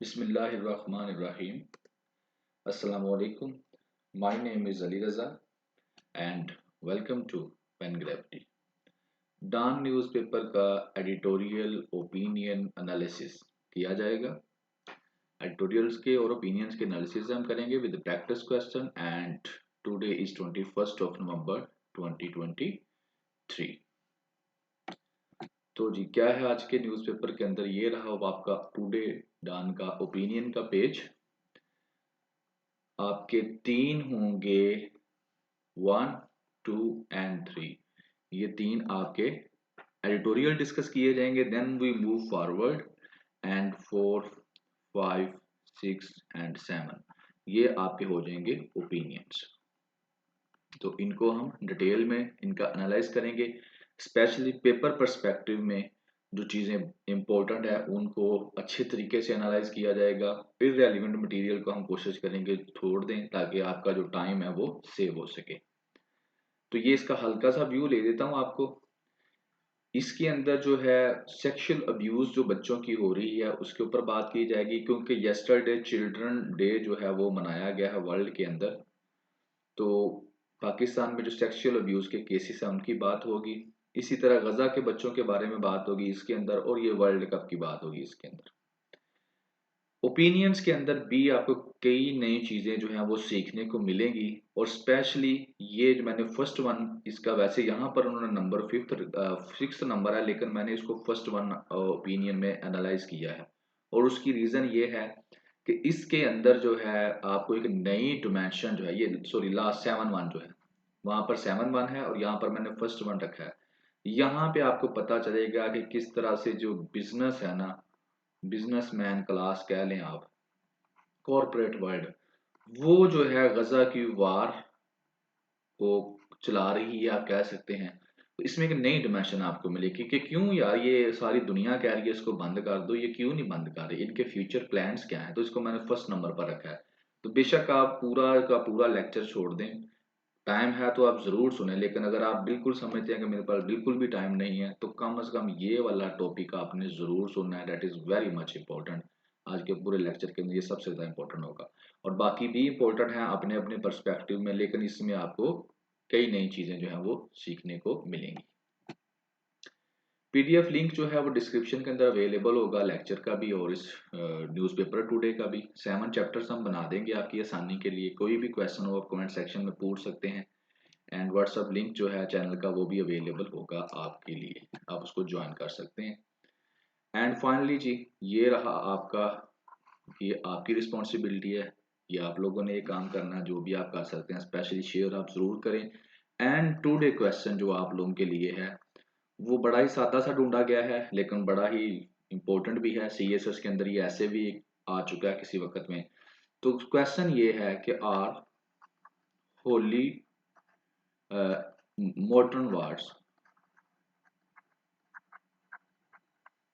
Bismillahirrahmanirrahim. Assalamualaikum. My name is Ali Raza and welcome to Pen Gravity. Dawn newspaper का editorial opinion analysis किया जाएगा। Editorials के और opinions के analysis हम करेंगे with practice question and today is 21st of November 2023। तो जी क्या है आज के न्यूज़पेपर के अंदर, ये रहा आपका टुडे डॉन का ओपिनियन का पेज। आपके तीन होंगे 1, 2 एंड 3। ये तीन आपके एडिटोरियल डिस्कस किए जाएंगे। Then we move forward and 4, 5, 6 and 7 ये आपके हो जाएंगे ओपिनियंस। तो इनको हम डिटेल में इनका एनालाइज करेंगे। स्पेशली पेपर पर्सपेक्टिव में जो चीज़ें इंपॉर्टेंट है उनको अच्छे तरीके से एनालाइज किया जाएगा। इररेलेवेंट मटेरियल को हम कोशिश करेंगे छोड़ दें ताकि आपका जो टाइम है वो सेव हो सके। तो ये इसका हल्का सा व्यू ले देता हूँ आपको। इसके अंदर जो है सेक्सुअल अब्यूज जो बच्चों की हो रही है उसके ऊपर बात की जाएगी, क्योंकि यस्टरडे चिल्ड्रन डे जो है वो मनाया गया है वर्ल्ड के अंदर। तो पाकिस्तान में जो सेक्सुअल अब्यूज के केसेस हैं उनकी बात होगी। इसी तरह गजा के बच्चों के बारे में बात होगी इसके अंदर, और ये वर्ल्ड कप की बात होगी इसके अंदर। ओपिनियंस के अंदर भी आपको कई नई चीज़ें जो हैं वो सीखने को मिलेंगी। और स्पेशली ये जो मैंने फर्स्ट वन इसका, वैसे यहाँ पर उन्होंने नंबर 6th नंबर है, लेकिन मैंने इसको फर्स्ट वन ओपिनियन में एनालाइज किया है। और उसकी रीज़न ये है कि इसके अंदर जो है आपको एक नई डिमेंशन जो है, ये सॉरी लास्ट 7-1 जो है वहाँ पर 7-1 है और यहाँ पर मैंने फर्स्ट वन रखा है। यहाँ पे आपको पता चलेगा कि किस तरह से जो बिजनेस है ना, बिजनेसमैन क्लास कह लें आप, कॉरपोरेट वर्ल्ड, वो जो है गजा की वार को चला रही है आप कह सकते हैं। तो इसमें एक नई डिमेंशन आपको मिलेगी कि क्यों यार ये सारी दुनिया कह रही है इसको बंद कर दो, ये क्यों नहीं बंद कर रही, इनके फ्यूचर प्लान्स क्या हैं। तो इसको मैंने फर्स्ट नंबर पर रखा है। तो बेशक आप पूरा का पूरा लेक्चर छोड़ दें, टाइम है तो आप ज़रूर सुने, लेकिन अगर आप बिल्कुल समझते हैं कि मेरे पास बिल्कुल भी टाइम नहीं है तो कम से कम ये वाला टॉपिक आपने ज़रूर सुनना है। That is very much important. आज के पूरे लेक्चर के अंदर ये सबसे ज़्यादा इंपॉर्टेंट होगा। और बाकी भी इंपॉर्टेंट हैं अपने अपने पर्सपेक्टिव में, लेकिन इसमें आपको कई नई चीज़ें जो हैं वो सीखने को मिलेंगी। पीडीएफ लिंक जो है वो डिस्क्रिप्शन के अंदर अवेलेबल होगा, लेक्चर का भी और इस न्यूज़पेपर टुडे का भी। 7 चैप्टर्स हम बना देंगे आपकी आसानी के लिए। कोई भी क्वेश्चन हो आप कमेंट सेक्शन में पूछ सकते हैं। एंड व्हाट्सअप लिंक जो है चैनल का वो भी अवेलेबल होगा आपके लिए, आप उसको ज्वाइन कर सकते हैं। एंड फाइनली जी ये रहा आपका, ये आपकी रिस्पॉन्सिबिलिटी है, ये आप लोगों ने ये काम करना है। जो भी आप कर सकते हैं स्पेशली शेयर आप ज़रूर करें। एंड टुडे क्वेश्चन जो आप लोगों के लिए है वो बड़ा ही सादा सा ढूंढा गया है, लेकिन बड़ा ही इम्पोर्टेंट भी है। सीएसएस के अंदर ये ऐसे भी आ चुका है किसी वक्त में। तो क्वेश्चन ये है कि are holy modern words,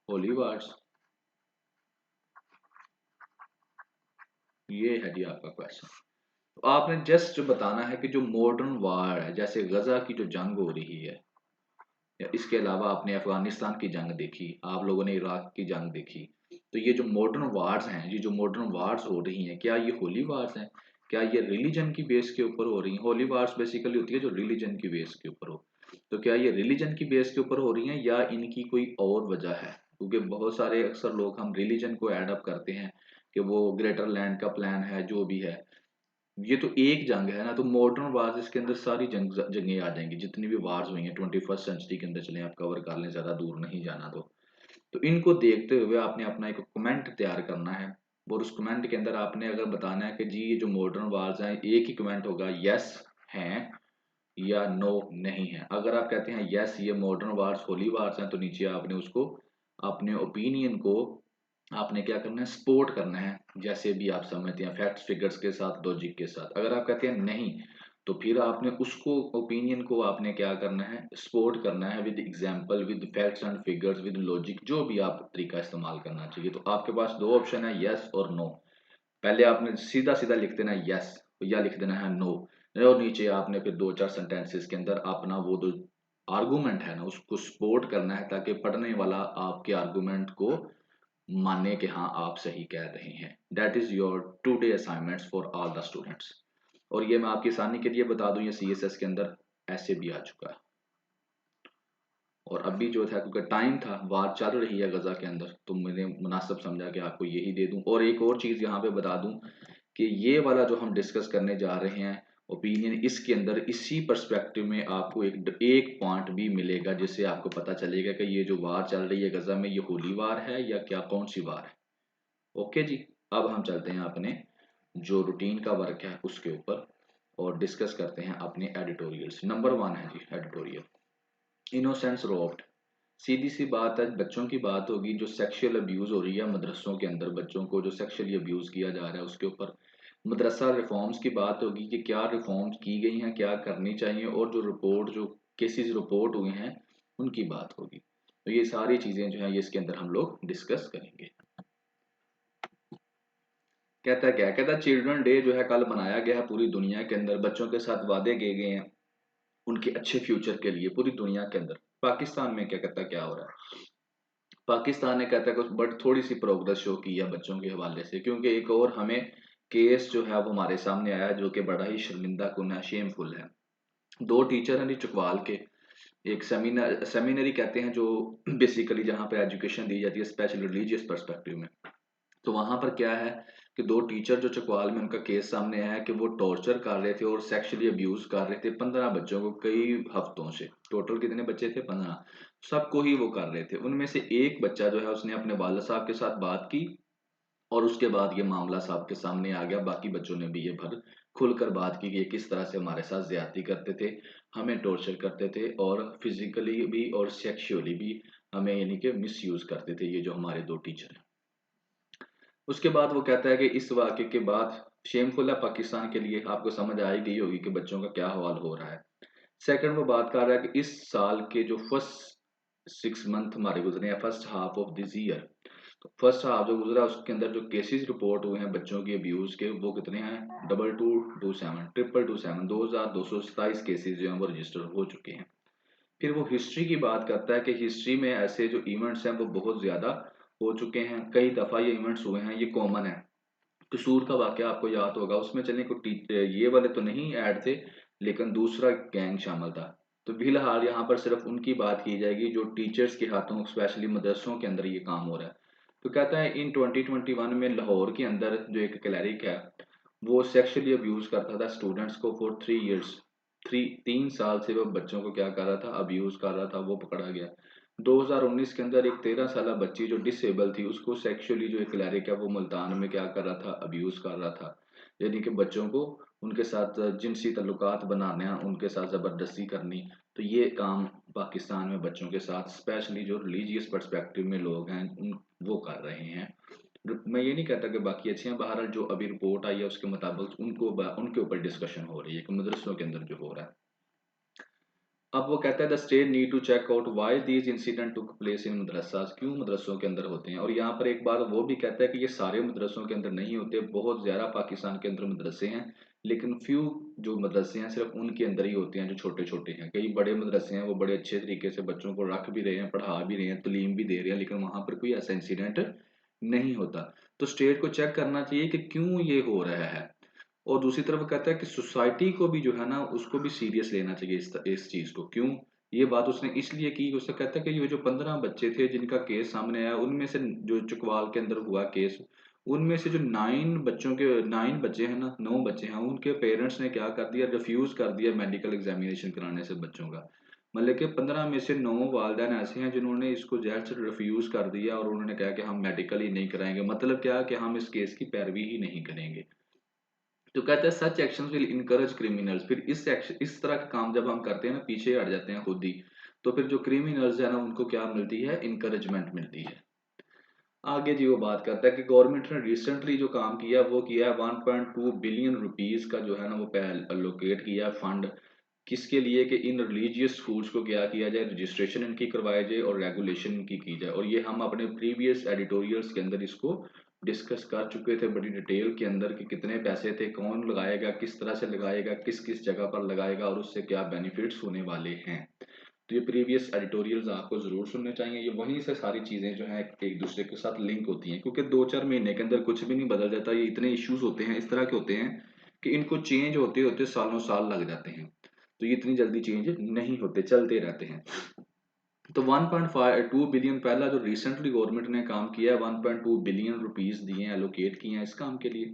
holy words, ये है जी आपका क्वेश्चन। तो आपने जस्ट बताना है कि जो मॉडर्न वार है, जैसे गजा की जो जंग हो रही है, या इसके अलावा आपने अफगानिस्तान की जंग देखी, आप लोगों ने इराक की जंग देखी। तो ये जो मॉडर्न वार्स हैं, ये जो मॉडर्न वार्स हो रही हैं, क्या ये होली वार्स हैं? क्या ये रिलीजन की बेस के ऊपर हो रही हैं? होली वार्स बेसिकली होती है जो रिलीजन की बेस के ऊपर हो। तो क्या ये रिलीजन की बेस के ऊपर हो रही हैं या इनकी कोई और वजह है? क्योंकि बहुत सारे अक्सर लोग हम रिलीजन को ऐड अप करते हैं कि वो ग्रेटर लैंड का प्लान है, जो भी है। ये तो एक जंग है ना, तो मॉडर्न वार्स इसके अंदर सारी जंगें आ जाएंगी, जितनी भी वार्स हुई हैं 21st सेंचुरी के अंदर। चलें आप कवर कर लें, ज़्यादा दूर नहीं जाना। तो इनको देखते हुए आपने अपना एक कमेंट तैयार करना है। और उस कमेंट के अंदर आपने अगर बताना है कि जी ये जो मॉडर्न वार्स हैं, एक ही कमेंट होगा यस हैं या नो नहीं है। अगर आप कहते हैं यस ये मॉडर्न वार्स होली वार्स हैं, तो नीचे आपने उसको अपने ओपिनियन को आपने क्या करना है, सपोर्ट करना है, जैसे भी आप समझते हैं, फैक्ट्स फिगर्स के साथ, लॉजिक के साथ। अगर आप कहते हैं नहीं, तो फिर आपने उसको ओपिनियन को आपने क्या करना है, सपोर्ट करना है with example, with facts and figures, with logic, जो भी आप तरीका इस्तेमाल करना चाहिए। तो आपके पास दो ऑप्शन है, यस और नो। पहले आपने सीधा सीधा लिख देना है यस या लिख देना है नो, और नीचे आपने फिर 2-4 सेंटेंसेस के अंदर अपना वो जो आर्गूमेंट है ना उसको सपोर्ट करना है, ताकि पढ़ने वाला आपके आर्गूमेंट को माने कि हाँ आप सही कह रहे हैं। That is your today assignments for all the students. और ये मैं आपकी आसानी के लिए बता दूं, ये CSS के अंदर ऐसे भी आ चुका है। और अभी जो था, क्योंकि टाइम था, वार चल रही है गजा के अंदर, तो मैंने मुनासिब समझा कि आपको यही दे दूं। और एक और चीज़ यहाँ पे बता दूं कि ये वाला जो हम डिस्कस करने जा रहे हैं ओपिनियन, इसके अंदर इसी पर्सपेक्टिव में आपको एक पॉइंट भी मिलेगा जिससे आपको पता चलेगा कि ये जो वार चल रही है गजा में, ये होली वार है या क्या, कौन सी वार है। ओके जी। अब हम चलते हैं अपने जो रूटीन का वर्क है उसके ऊपर और डिस्कस करते हैं अपने एडिटोरियल्स। नंबर 1 है जी एडिटोरियल, इनोसेंस रोब्ड। सीधी सी बात है, बच्चों की बात होगी, जो सेक्सुअल अब्यूज हो रही है मदरसों के अंदर, बच्चों को जो सेक्सुअली अब्यूज किया जा रहा है उसके ऊपर। मदरसा रिफॉर्म्स की बात होगी कि क्या रिफॉर्म्स की गई हैं, क्या करनी चाहिए, और जो रिपोर्ट, जो केसेस रिपोर्ट हुए हैं उनकी बात होगी। तो ये सारी चीजें जो है ये इसके अंदर हम लोग डिस्कस करेंगे। कहता है क्या, कहता है चिल्ड्रन डे जो है कल मनाया गया है पूरी दुनिया के अंदर, बच्चों के साथ वादे किए गए हैं उनके अच्छे फ्यूचर के लिए पूरी दुनिया के अंदर। पाकिस्तान में क्या कहता है, क्या हो रहा है, पाकिस्तान ने कहता है कुछ बट थोड़ी सी प्रोग्रेस शो की है बच्चों के हवाले से, क्योंकि एक और हमें केस जो है वो हमारे सामने आया जो कि बड़ा ही शर्मिंदा कुन है, शेमफुल है। दो टीचर हैं जी चकवाल के, एक सेमिनरी कहते हैं जो बेसिकली जहाँ पे एजुकेशन दी जाती है स्पेशल रिलीजियस पर्सपेक्टिव में। तो वहां पर क्या है कि दो टीचर जो चकवाल में, उनका केस सामने आया है कि वो टॉर्चर कर रहे थे और सेक्सुअली अब्यूज कर रहे थे 15 बच्चों को कई हफ्तों से। टोटल कितने बच्चे थे, 15। सबको ही वो कर रहे थे। उनमें से एक बच्चा जो है उसने अपने वालिद साहब के साथ बात की और उसके बाद ये मामला साहब के सामने आ गया। बाकी बच्चों ने भी ये भर खुलकर बात की कि ये किस तरह से हमारे साथ ज्यादती करते थे, हमें टॉर्चर करते थे और फिजिकली भी और सेक्सुअली भी हमें यानी कि मिस यूज करते थे, ये जो हमारे दो टीचर हैं। उसके बाद वो कहता है कि इस वाक़े के बाद शेमफुल है पाकिस्तान के लिए, आपको समझ आ ही गई होगी कि बच्चों का क्या हाल हो रहा है। सेकंड वो बात कर रहा है कि इस साल के जो फर्स्ट 6 मंथ हमारे गुजरे हैं, first half of this year, तो फर्स्ट हाफ जो गुजरा उसके अंदर जो केसेस रिपोर्ट हुए हैं बच्चों के अब्यूज के, वो कितने हैं, 2227 222 2227 केसेस जो हैं वो रजिस्टर हो चुके हैं। फिर वो हिस्ट्री की बात करता है कि हिस्ट्री में ऐसे जो इवेंट्स हैं वो बहुत ज्यादा हो चुके हैं, कई दफा ये इवेंट्स हुए हैं, ये कॉमन है। कसूर का वाकया आपको याद होगा, उसमें चलिए ये वाले तो नहीं ऐड थे लेकिन दूसरा गैंग शामिल था। तो फिलहाल यहाँ पर सिर्फ उनकी बात की जाएगी जो टीचर्स के हाथों स्पेशली मदरसों के अंदर ये काम हो रहा है। तो कहता है इन 2021 में लाहौर के अंदर जो एक क्लैरिक है वो सेक्सुअली अब्यूज करता था स्टूडेंट्स को फॉर 3 इयर्स। 3 साल से वो बच्चों को क्या कर रहा था, अब्यूज कर रहा था, वो पकड़ा गया। 2019 के अंदर एक 13 साल बच्ची जो डिसेबल थी उसको सेक्सुअली जो एक क्लैरिक है वो मुल्तान में क्या कर रहा था, अब्यूज कर रहा था। यानी कि बच्चों को उनके साथ जिनसी ताल्लुकात बनाने, उनके साथ ज़बरदस्ती करनी। तो ये काम पाकिस्तान में बच्चों के साथ स्पेशली जो रिलीजियस पर्सपेक्टिव में लोग हैं वो कर रहे हैं। मैं ये नहीं कहता कि बाकी अच्छे हैं, बहरहाल जो अभी रिपोर्ट आई है उसके मुताबिक उनके ऊपर डिस्कशन हो रही है कि मदरसों के अंदर जो हो रहा है। अब वो कहता है the state need to check out why these incident took place in मदरसास, क्यों मदरसों के अंदर होते हैं। और यहाँ पर एक बात वो भी कहता है कि ये सारे मदरसों के अंदर नहीं होते, बहुत ज़्यादा पाकिस्तान के अंदर मदरसे हैं लेकिन फ्यू जो मदरसे हैं सिर्फ उनके अंदर ही होते हैं जो छोटे छोटे हैं। कई बड़े मदरसे हैं वो बड़े अच्छे तरीके से बच्चों को रख भी रहे हैं, पढ़ा भी रहे हैं, तलीम भी दे रहे हैं, लेकिन वहाँ पर कोई ऐसा इंसिडेंट नहीं होता। तो स्टेट को चेक करना चाहिए कि क्यों ये हो रहा है। और दूसरी तरफ कहता है कि सोसाइटी को भी जो है ना उसको भी सीरियस लेना चाहिए इस चीज को। क्यों ये बात उसने इसलिए की, उसने कहता है कि ये जो 15 बच्चे थे जिनका केस सामने आया उनमें से जो चकवाल के अंदर हुआ केस, उनमें से जो 9 बच्चे हैं ना, 9 बच्चे हैं, उनके पेरेंट्स ने क्या कर दिया, रिफ्यूज कर दिया मेडिकल एग्जामिनेशन कराने से बच्चों का। मतलब कि 15 में से 9 वालदेन ऐसे हैं जिन्होंने इसको जहर से रिफ्यूज कर दिया और उन्होंने कहा कि हम मेडिकल ही नहीं कराएंगे, मतलब क्या कि हम इस केस की पैरवी ही नहीं करेंगे। तो कहते हैं सच एक्शंस विल इनकरेज क्रिमिनल्स, फिर इस तरह के काम जब हम करते हैं ना पीछे हट जाते हैं खुद ही, तो फिर जो क्रिमिनल्स है ना उनको क्या मिलती है, इनकरेजमेंट मिलती है। आगे जी वो बात करता है कि गवर्नमेंट ने रिसेंटली जो काम किया वो किया है 1.2 बिलियन रुपीस का जो है ना वो एलोकेट किया फंड, किसके लिए कि इन रिलीजियस स्कूल्स को क्या किया जाए, रजिस्ट्रेशन इनकी करवाई जाए और रेगुलेशन इनकी की जाए। और ये हम अपने प्रीवियस एडिटोरियल्स के अंदर इसको डिस्कस कर चुके थे बड़ी डिटेल के अंदर कि कितने पैसे थे, कौन लगाएगा, किस तरह से लगाएगा, किस किस जगह पर लगाएगा और उससे क्या बेनिफिट्स होने वाले हैं। तो ये प्रीवियस एडिटोरियल्स आपको ज़रूर सुनने चाहिए, ये वहीं से सारी चीज़ें जो हैं एक दूसरे के साथ लिंक होती हैं, क्योंकि 2-4 महीने के अंदर कुछ भी नहीं बदल जाता। ये इतने इश्यूज होते हैं, इस तरह के होते हैं कि इनको चेंज होते होते सालों साल लग जाते हैं। तो ये इतनी जल्दी चेंज नहीं होते, चलते रहते हैं। तो 1.52 बिलियन पहला जो रिसेंटली गवर्नमेंट ने काम किया है, 1.2 बिलियन रुपीस दिए हैं, एलोकेट किए हैं इस काम के लिए।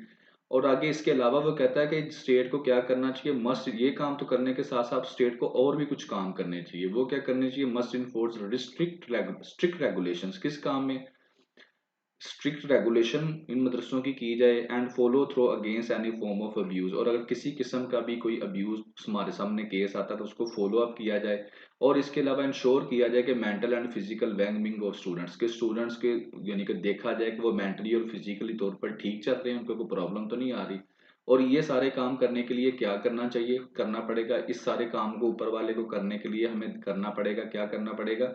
और आगे इसके अलावा वो कहता है कि स्टेट को क्या करना चाहिए, मस्ट ये काम तो करने के साथ साथ स्टेट को और भी कुछ काम करने चाहिए। वो क्या करने चाहिए, मस्ट इन्फोर्स स्ट्रिक्ट रेगुलेशंस, किस काम में, स्ट्रिक्ट रेगुलेशन इन मदरसों की जाए, and follow through against any form of abuse, और अगर किसी किस्म का भी कोई अब्यूज हमारे सामने केस आता है तो उसको फॉलो अप किया जाए। और इसके अलावा इंश्योर किया जाए कि mental and physical wellbeing of students के यानी कि देखा जाए कि वो मेंटली और फिजिकली तौर पर ठीक चल रहे हैं, उनको कोई प्रॉब्लम तो नहीं आ रही। और ये सारे काम करने के लिए क्या करना चाहिए, करना पड़ेगा, इस सारे काम को ऊपर वाले को करने के लिए हमें करना पड़ेगा, क्या करना पड़ेगा,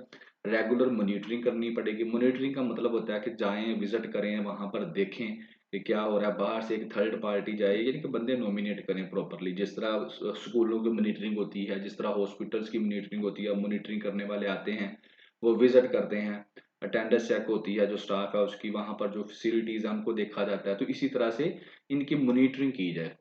रेगुलर मॉनिटरिंग करनी पड़ेगी। मॉनिटरिंग का मतलब होता है कि जाएं, विजिट करें, वहां पर देखें कि क्या हो रहा है, बाहर से एक थर्ड पार्टी जाए, यानी कि बंदे नॉमिनेट करें प्रॉपरली, जिस तरह स्कूलों की मॉनिटरिंग होती है, जिस तरह हॉस्पिटल्स की मॉनिटरिंग होती है, मॉनिटरिंग करने वाले आते हैं, वो विजिट करते हैं, अटेंडेंस चेक होती है, जो स्टाफ है उसकी, वहां पर जो फैसिलिटीज है उनको देखा जाता है। तो इसी तरह से इनकी मॉनिटरिंग की जाए।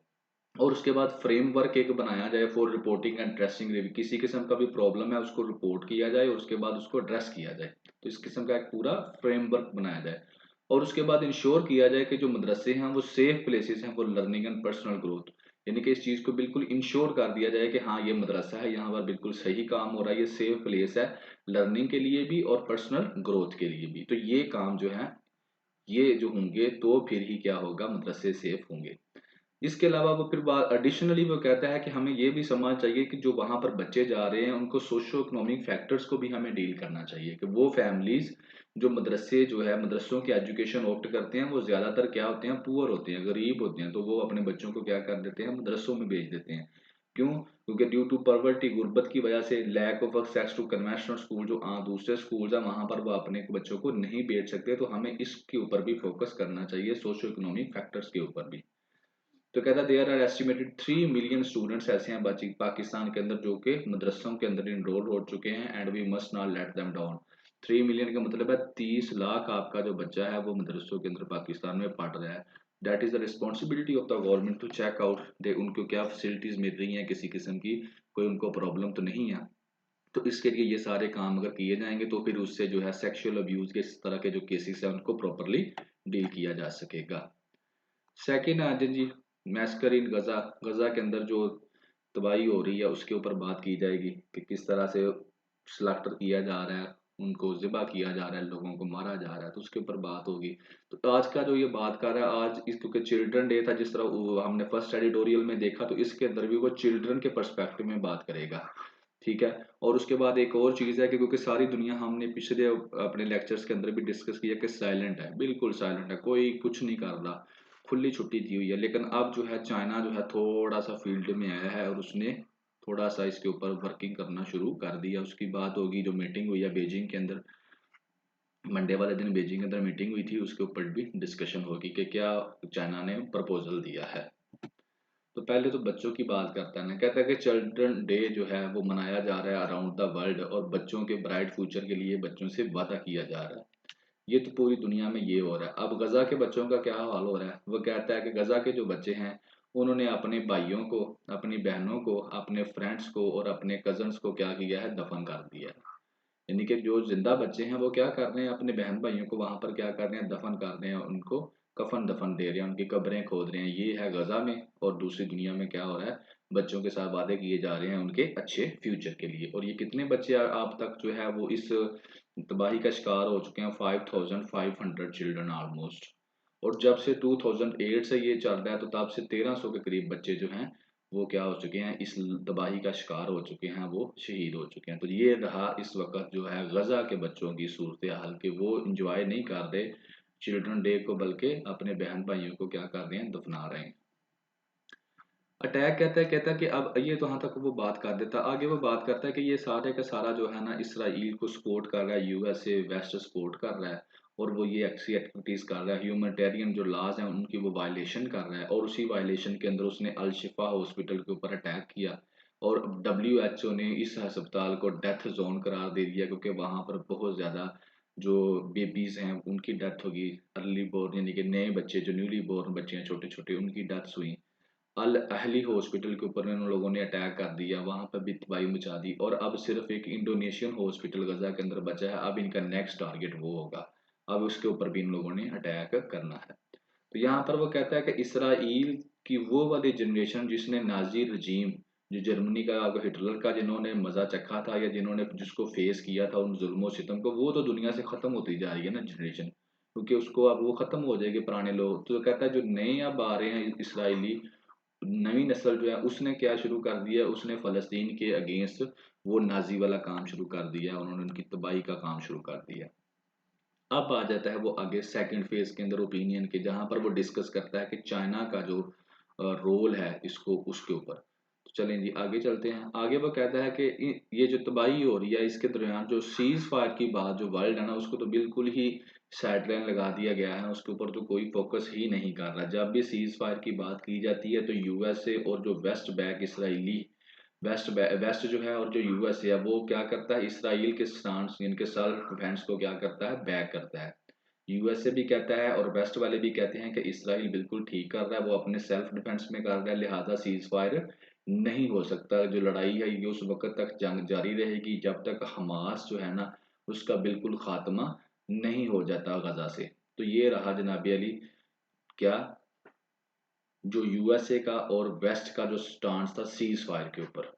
और उसके बाद फ्रेमवर्क एक बनाया जाए for reporting and dressing review, किसी किस्म का भी प्रॉब्लम है उसको रिपोर्ट किया जाए और उसके बाद उसको एड्रेस किया जाए। तो इस किस्म का एक पूरा फ्रेमवर्क बनाया जाए। और उसके बाद इंश्योर किया जाए कि जो मदरसे हैं वो सेफ प्लेसेस हैं for learning and personal growth, यानी कि इस चीज़ को बिल्कुल इंश्योर कर दिया जाए कि हाँ ये मदरसा है, यहाँ पर बिल्कुल सही काम हो रहा है, ये सेफ प्लेस है लर्निंग के लिए भी और पर्सनल ग्रोथ के लिए भी। तो ये काम जो है ये जो होंगे तो फिर ही क्या होगा, मदरसे सेफ होंगे। इसके अलावा वो फिर बात एडिशनली वो कहता है कि हमें ये भी समझना चाहिए कि जो वहाँ पर बच्चे जा रहे हैं उनको सोशो इकोनॉमिक फैक्टर्स को भी हमें डील करना चाहिए, कि वो फैमिलीज जो मदरसे जो है मदरसों की एजुकेशन ऑप्ट करते हैं वो ज़्यादातर क्या होते हैं, पुअर होते हैं, गरीब होते हैं। तो वो अपने बच्चों को क्या कर देते हैं, मदरसों में भेज देते हैं। क्यों, क्योंकि ड्यू टू पॉवर्टी, गुर्बत की वजह से, lack of access to conventional school, जो दूसरे स्कूल है वहाँ पर वो अपने बच्चों को नहीं भेज सकते। तो हमें इसके ऊपर भी फोकस करना चाहिए, सोशो इकोनॉमिक फैक्टर्स के ऊपर भी। तो कहता there are estimated 3 million students ऐसे हैं पाकिस्तान के अंदर जो कि मदरसों के अंदर इनरोल हो चुके हैं, and we must not let them down. 3 million का मतलब है 30 लाख आपका जो बच्चा है वो मदरसों के अंदर पाकिस्तान में पढ़ रहा है। That is the responsibility of the government to check out दे उनको क्या फैसिलिटीज मिल रही हैं, किसी किस्म की कोई उनको प्रॉब्लम तो नहीं है। तो इसके लिए ये सारे काम अगर किए जाएंगे तो फिर उससे जो है सेक्सुअल अब्यूज के इस तरह के जो केसेस हैं उनको प्रॉपरली डील किया जा सकेगा। सेकंड अर्जन जी, मैस्कर इन गजा, गजा के अंदर जो तबाही हो रही है उसके ऊपर बात की जाएगी कि किस तरह से स्लैक्टर किया जा रहा है, उनको ज़िबा किया जा रहा है, लोगों को मारा जा रहा है, तो उसके ऊपर बात होगी। तो आज का जो ये बात कर रहा है आज इस, क्योंकि चिल्ड्रन डे था, जिस तरह हमने फर्स्ट एडिटोरियल में देखा, तो इसके अंदर भी वो चिल्ड्रन के पर्सपेक्टिव में बात करेगा। ठीक है। और उसके बाद एक और चीज़ है कि क्योंकि सारी दुनिया, हमने पिछले अपने लेक्चर्स के अंदर भी डिस्कस किया कि साइलेंट है, बिल्कुल साइलेंट है, कोई कुछ नहीं कर रहा, खुली छुट्टी दी हुई है। लेकिन अब जो है चाइना जो है थोड़ा सा फील्ड में आया है और उसने थोड़ा सा इसके ऊपर वर्किंग करना शुरू कर दिया। उसकी बात होगी, जो मीटिंग हुई है बीजिंग के अंदर, मंडे वाले दिन बीजिंग के अंदर मीटिंग हुई थी, उसके ऊपर भी डिस्कशन होगी कि क्या चाइना ने प्रपोजल दिया है। तो पहले तो बच्चों की बात करता है ना, कहता है कि चिल्ड्रन डे जो है वो मनाया जा रहा है अराउंड द वर्ल्ड, और बच्चों के ब्राइट फ्यूचर के लिए बच्चों से वादा किया जा रहा है। ये तो पूरी दुनिया में ये हो रहा है। अब गजा के बच्चों का क्या हाल हो रहा है, वो कहता है कि गजा के जो बच्चे हैं उन्होंने अपने भाइयों को, अपनी बहनों को, अपने फ्रेंड्स को और अपने कजन्स को क्या किया है, दफन कर दिया है। यानी कि जो जिंदा बच्चे हैं वो क्या कर रहे हैं, अपने बहन भाइयों को वहां पर क्या कर रहे हैं, दफन कर रहे हैं, उनको कफन दफन दे रहे हैं, उनकी कब्रें खोद रहे हैं। ये है गजा में। और दूसरी दुनिया में क्या हो रहा है, बच्चों के साथ वादे किए जा रहे हैं उनके अच्छे फ्यूचर के लिए। और ये कितने बच्चे आप तक जो है वो इस तबाही का शिकार हो चुके हैं, 5500 चिल्ड्रन ऑलमोस्ट। और जब से 2008 से ये चल रहा है तो तब से 1300 के करीब बच्चे जो हैं वो क्या हो चुके हैं, इस तबाही का शिकार हो चुके हैं, वो शहीद हो चुके हैं। तो ये रहा इस वक्त जो है गजा के बच्चों की सूरत हाल, के वो इंजॉय नहीं कर रहे चिल्ड्रन डे को, बल्कि अपने बहन भाइयों को क्या कर रहे हैं, दफना रहे हैं। अटैक कहता है कि अब ये तो यहाँ तक वो बात कर देता, आगे वो बात करता है कि ये सारे का सारा जो है ना इसराइल को सपोर्ट कर रहा है, यूएसए वेस्ट सपोर्ट कर रहा है, और वो ये ऐसी एक्टिविटीज कर रहा है, ह्यूमैनिटेरियन जो लॉज हैं उनकी वो वायलेशन कर रहा है। और उसी वायलेशन के अंदर उसने अल शिफा हॉस्पिटल के ऊपर अटैक किया, और WHO ने इस अस्पताल को डेथ जोन करार दे दिया, क्योंकि वहाँ पर बहुत ज़्यादा जो बेबीज़ हैं उनकी डेथ होगी, अर्ली बोर्न यानी कि नए बच्चे जो न्यूली बोर्न बच्चे हैं छोटे छोटे, उनकी डेथ्स हुई। अल अहली हॉस्पिटल के ऊपर इन लोगों ने अटैक कर दिया, वहां पर भी तबाही मचा दी, और अब सिर्फ एक इंडोनेशियन हॉस्पिटल गजा के अंदर बचा है। अब इनका नेक्स्ट टारगेट वो होगा, अब उसके ऊपर भी इन लोगों ने अटैक करना है। तो यहाँ पर वो कहता है कि इसराइल की वो वाली जनरेशन जिसने नाजी रजीम, जो जर्मनी का हिटलर का जिन्होंने मजा चखा था या जिन्होंने जिसको फेस किया था उन जुल्मों सितम को, वो तो दुनिया से खत्म होती जा रही है ना जनरेशन, क्योंकि उसको अब वो खत्म हो जाएगी पुराने लोग। तो कहता है जो नए अब आ रहे हैं इसराइली नई नस्ल जो है उसने क्या शुरू कर दिया, उसने फ़लस्तीन के अगेंस्ट वो नाज़ी वाला काम शुरू कर दिया, उन्होंने उनकी तबाही का काम शुरू कर दिया। अब आ जाता है वो आगे सेकंड फेज के अंदर ओपिनियन के, जहां पर वो डिस्कस करता है कि चाइना का जो रोल है इसको उसके ऊपर। तो चलें जी आगे चलते हैं। आगे वो कहता है कि ये जो तबाही हो रही है इसके दरमियान जो सीज फायर की बात जो वर्ल्ड है ना उसको तो बिल्कुल ही साइडलाइन लगा दिया गया है, उसके ऊपर तो कोई फोकस ही नहीं कर रहा। जब भी सीज फायर की बात की जाती है तो यूएसए और जो वेस्ट बैक इसराइली वेस्ट जो है और जो यूएसए है वो क्या करता है, इसराइल के स्टांस इनके सेल्फ डिफेंस को क्या करता है, बैक करता है। यूएसए भी कहता है और वेस्ट वाले भी कहते हैं कि इसराइल बिल्कुल ठीक कर रहा है, वो अपने सेल्फ डिफेंस में कर रहा है, लिहाजा सीज फायर नहीं हो सकता। जो लड़ाई है ये उस वक्त तक जंग जारी रहेगी जब तक हमास जो है ना उसका बिल्कुल खात्मा नहीं हो जाता गजा से। तो ये रहा जनाबी अली क्या, जो यूएसए का और वेस्ट का जो स्टांस था सीज फायर के ऊपर।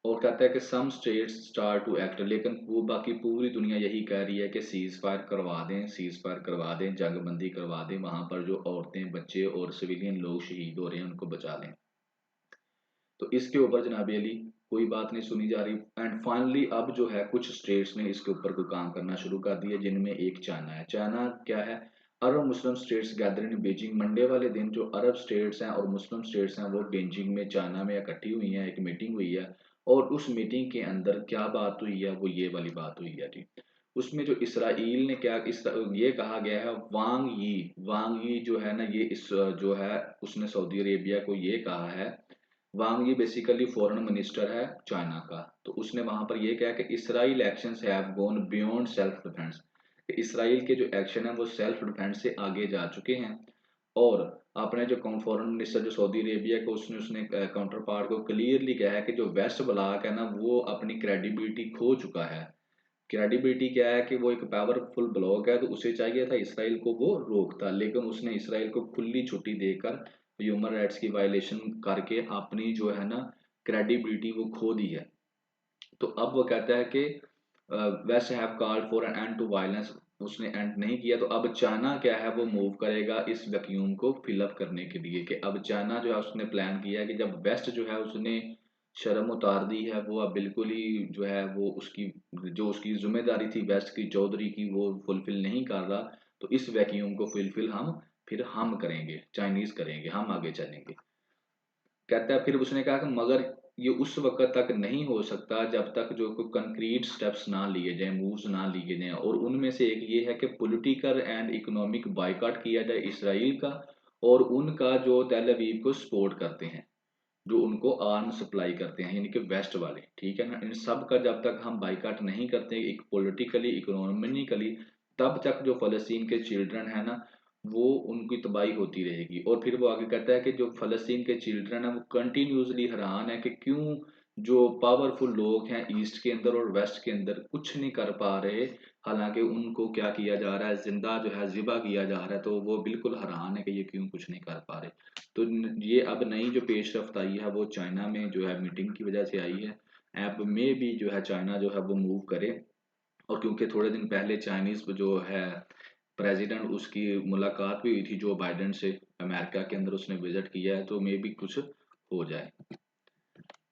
और कहता है कि some states start to act, लेकिन वो बाकी पूरी दुनिया यही कह रही है कि सीज फायर करवा दें, सीज फायर करवा दें, जंगबंदी करवा दें, वहां पर जो औरतें बच्चे और सिविलियन लोग शहीद हो रहे हैं उनको बचा लें। तो इसके ऊपर जनाबी अली कोई बात नहीं सुनी जा रही। एंड फाइनली अब जो है कुछ स्टेट्स ने इसके ऊपर कोई काम करना शुरू कर दिया, जिनमें एक चाइना है। चाइना क्या है, अरब Muslim states gather in Beijing, Monday वाले दिन जो अरब स्टेट्स हैं और मुस्लिम स्टेट्स हैं वो बीजिंग में चाइना में इकट्ठी हुई हैं, एक मीटिंग हुई है। और उस मीटिंग के अंदर क्या बात हुई है, वो ये वाली बात हुई है जी। उसमें जो इसराइल ने क्या ये कहा गया है, वांग यी जो है ना ये इस जो है उसने सऊदी अरेबिया को ये कहा है। वांग ये बेसिकली फॉरेन मिनिस्टर है चाइना का। तो उसने वहां पर ये कहा कि Israel actions have gone beyond self defence, Israel के जो एक्शन है वो सेल्फ डिफेंस से आगे जा चुके हैं। और अपने जो फॉरेन मिनिस्टर जो सऊदी अरेबिया को उसने उसने काउंटर पार्ट को क्लियरली कहा है कि जो वेस्ट ब्लॉक है ना वो अपनी क्रेडिबिलिटी खो चुका है। क्रेडिबिलिटी क्या है कि वो एक पावरफुल ब्लॉक है, तो उसे चाहिए था इसराइल को वो रोकता, लेकिन उसने इसराइल को खुली छुट्टी देकर ह्यूमन राइट्स की वायलेशन करके अपनी जो है ना क्रेडिबिलिटी वो खो दी है। तो अब वो कहता है कि West have called for an end to violence, उसने एंड नहीं किया। तो अब चाइना क्या है वो मूव करेगा इस वैक्यूम को फिलअप करने के लिए, कि अब चाइना जो है उसने प्लान किया है कि जब वेस्ट जो है उसने शर्म उतार दी है, वो अब बिल्कुल ही जो है वो उसकी जो उसकी जिम्मेदारी थी वेस्ट की चौधरी की वो फुलफिल नहीं कर रहा। तो इस वैक्यूम को फुलफिल हम करेंगे, चाइनीज करेंगे, हम आगे चलेंगे। कहता है फिर उसने कहा कि मगर ये उस वक्त तक नहीं हो सकता जब तक जो कोई कंक्रीट स्टेप्स ना लिए जाएं, मूव्स ना लिए जाएं। और उनमें से एक ये है कि पॉलिटिकल एंड इकोनॉमिक बायकॉट किया जाए इसराइल का, और उनका जो तेल अवीव को सपोर्ट करते हैं, जो उनको आर्म सप्लाई करते हैं यानी कि वेस्ट वाले, ठीक है ना, इन सब का जब तक हम बाइकाट नहीं करते एक पॉलिटिकली इकोनॉमिकली, तब तक जो फलस्तीन के चिल्ड्रन है ना वो उनकी तबाही होती रहेगी। और फिर वो आगे कहता है कि जो फलस्तीन के चिल्ड्रन है वो कंटिन्यूसली हैरान है कि क्यों जो पावरफुल लोग हैं ईस्ट के अंदर और वेस्ट के अंदर कुछ नहीं कर पा रहे, हालांकि उनको क्या किया जा रहा है, जिंदा जो है जिबा किया जा रहा है। तो वो बिल्कुल हैरान है कि ये क्यों कुछ नहीं कर पा रहे। तो ये अब नई जो पेशरफ्त आई है वो चाइना में जो है मीटिंग की वजह से आई है। ऐप में भी जो है चाइना जो है वो मूव करे। और क्योंकि थोड़े दिन पहले चाइनीज जो है प्रेसिडेंट उसकी मुलाकात भी हुई थी जो बाइडेन से, अमेरिका के अंदर उसने विजिट किया है, तो मे भी कुछ हो जाए।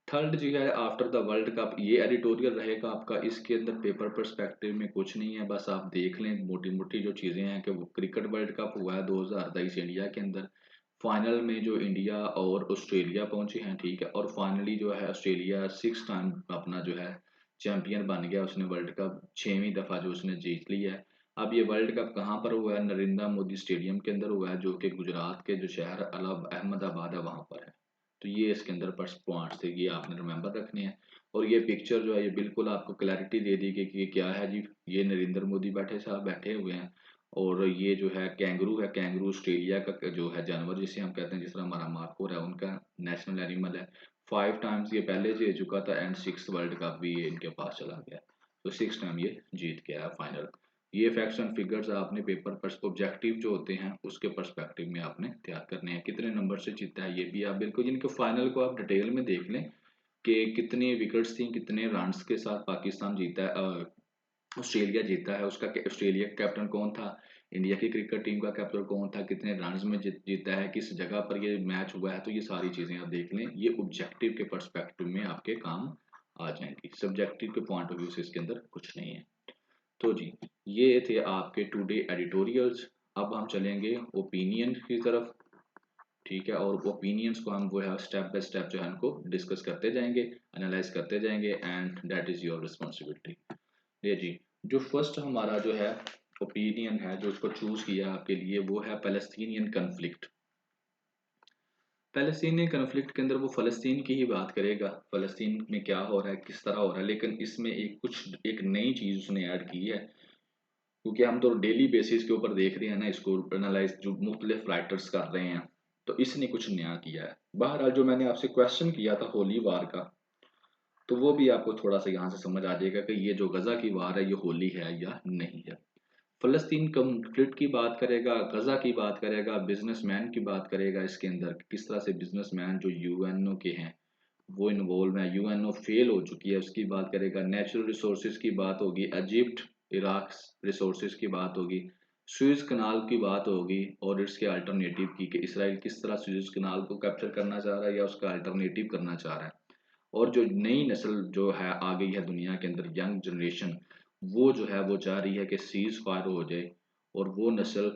थर्ड जो है आफ्टर द वर्ल्ड कप, ये एडिटोरियल रहेगा आपका, इसके अंदर पेपर पर्सपेक्टिव में कुछ नहीं है, बस आप देख लें मोटी मोटी जो चीज़ें हैं कि वो क्रिकेट वर्ल्ड कप हुआ है 2023 इंडिया के अंदर। फाइनल में जो इंडिया और ऑस्ट्रेलिया पहुंचे हैं, ठीक है, और फाइनली जो है ऑस्ट्रेलिया 6 टाइम अपना जो है चैंपियन बन गया, उसने वर्ल्ड कप 6वीं दफ़ा जो उसने जीत लिया है। अब ये वर्ल्ड कप कहाँ पर हुआ है, नरेंद्र मोदी स्टेडियम के अंदर हुआ है, जो कि गुजरात के जो शहर अहमदाबाद है वहाँ पर है, तो ये इसके अंदर पॉइंट्स थे, ये आपने रिमेंबर रखने हैं। और ये पिक्चर जो है ये बिल्कुल आपको क्लैरिटी दे दी कि ये क्या है जी, ये नरेंद्र मोदी साहब बैठे हुए हैं, और ये जो है कैंगरू है, कैंगरू ऑस्ट्रेलिया का जो है जानवर जिसे हम कहते हैं, जिस तरह हमारा मार्कोर है उनका नेशनल एनिमल है। 5 टाइम्स ये पहले जीत चुका था एंड 6th वर्ल्ड कप भी ये इनके पास चला गया, तो 6 टाइम ये जीत गया है फाइनल। ये फैक्ट्स एंड फिगर्स आपने पेपर पर ऑब्जेक्टिव जो होते हैं उसके पर्सपेक्टिव में आपने तैयार करने हैं। कितने नंबर से जीता है ये भी आप बिल्कुल, जिनके फाइनल को आप डिटेल में देख लें कि कितनी विकेट्स थी, कितने रन्स के साथ पाकिस्तान जीता है, ऑस्ट्रेलिया जीता है, उसका ऑस्ट्रेलिया का कैप्टन कौन था, इंडिया की क्रिकेट टीम का कैप्टन कौन था, कितने रन्स में जीता है, किस जगह पर ये मैच हुआ है, तो ये सारी चीजें आप देख लें, ये ऑब्जेक्टिव के पर्सपेक्टिव में आपके काम आ जाएंगी। सब्जेक्टिव के पॉइंट ऑफ व्यू से इसके अंदर कुछ नहीं है। तो जी, ये थे आपके टुडे एडिटोरियल्स। अब हम चलेंगे ओपिनियन की तरफ, ठीक है, और ओपिनियंस को हम वो है स्टेप बाय स्टेप जो है उनको डिस्कस करते जाएंगे, एनालाइज करते जाएंगे, and that is your responsibility. ये जी, जो फर्स्ट हमारा जो है ओपिनियन है जो उसको चूज किया आपके लिए, वो है पैलेस्टीनियन कन्फ्लिक्ट। पैलेस्टीनियन कन्फ्लिक्ट के अंदर वो फ़लस्तीन की ही बात करेगा, फ़लस्तीन में क्या हो रहा है, किस तरह हो रहा है, लेकिन इसमें एक नई चीज़ उसने ऐड की है, क्योंकि हम तो डेली बेसिस के ऊपर देख रहे हैं ना इसको एनालाइज, जो मुख्तलिफ राइटर्स कर रहे हैं, तो इसने कुछ नया किया है। बहरहाल जो मैंने आपसे क्वेश्चन किया था होली वार का, तो वो भी आपको थोड़ा सा यहाँ से समझ आ जाएगा कि ये जो गजा की वार है ये होली है या नहीं है। फलस्तीन कॉन्फ्लिक्ट की बात करेगा, गजा की बात करेगा, बिजनेसमैन की बात करेगा, इसके अंदर किस तरह से बिजनेसमैन जो यूएनओ के हैं वो इन्वॉल्व है, यूएनओ फेल हो चुकी है उसकी बात करेगा, नेचुरल रिसोर्सेज की बात होगी, इजिप्ट इराक रिसोर्सेज की बात होगी, सुएज कनाल की बात होगी, और इसके अल्टरनेटिव की कि इसराइल किस तरह सुएज कनाल को कैप्चर करना चाह रहा है या उसका अल्टरनेटिव करना चाह रहा है। और जो नई नस्ल जो है आ गई है दुनिया के अंदर, यंग जनरेशन, वो जो है वो चाह रही है कि सीज फायर हो जाए, और वो नस्ल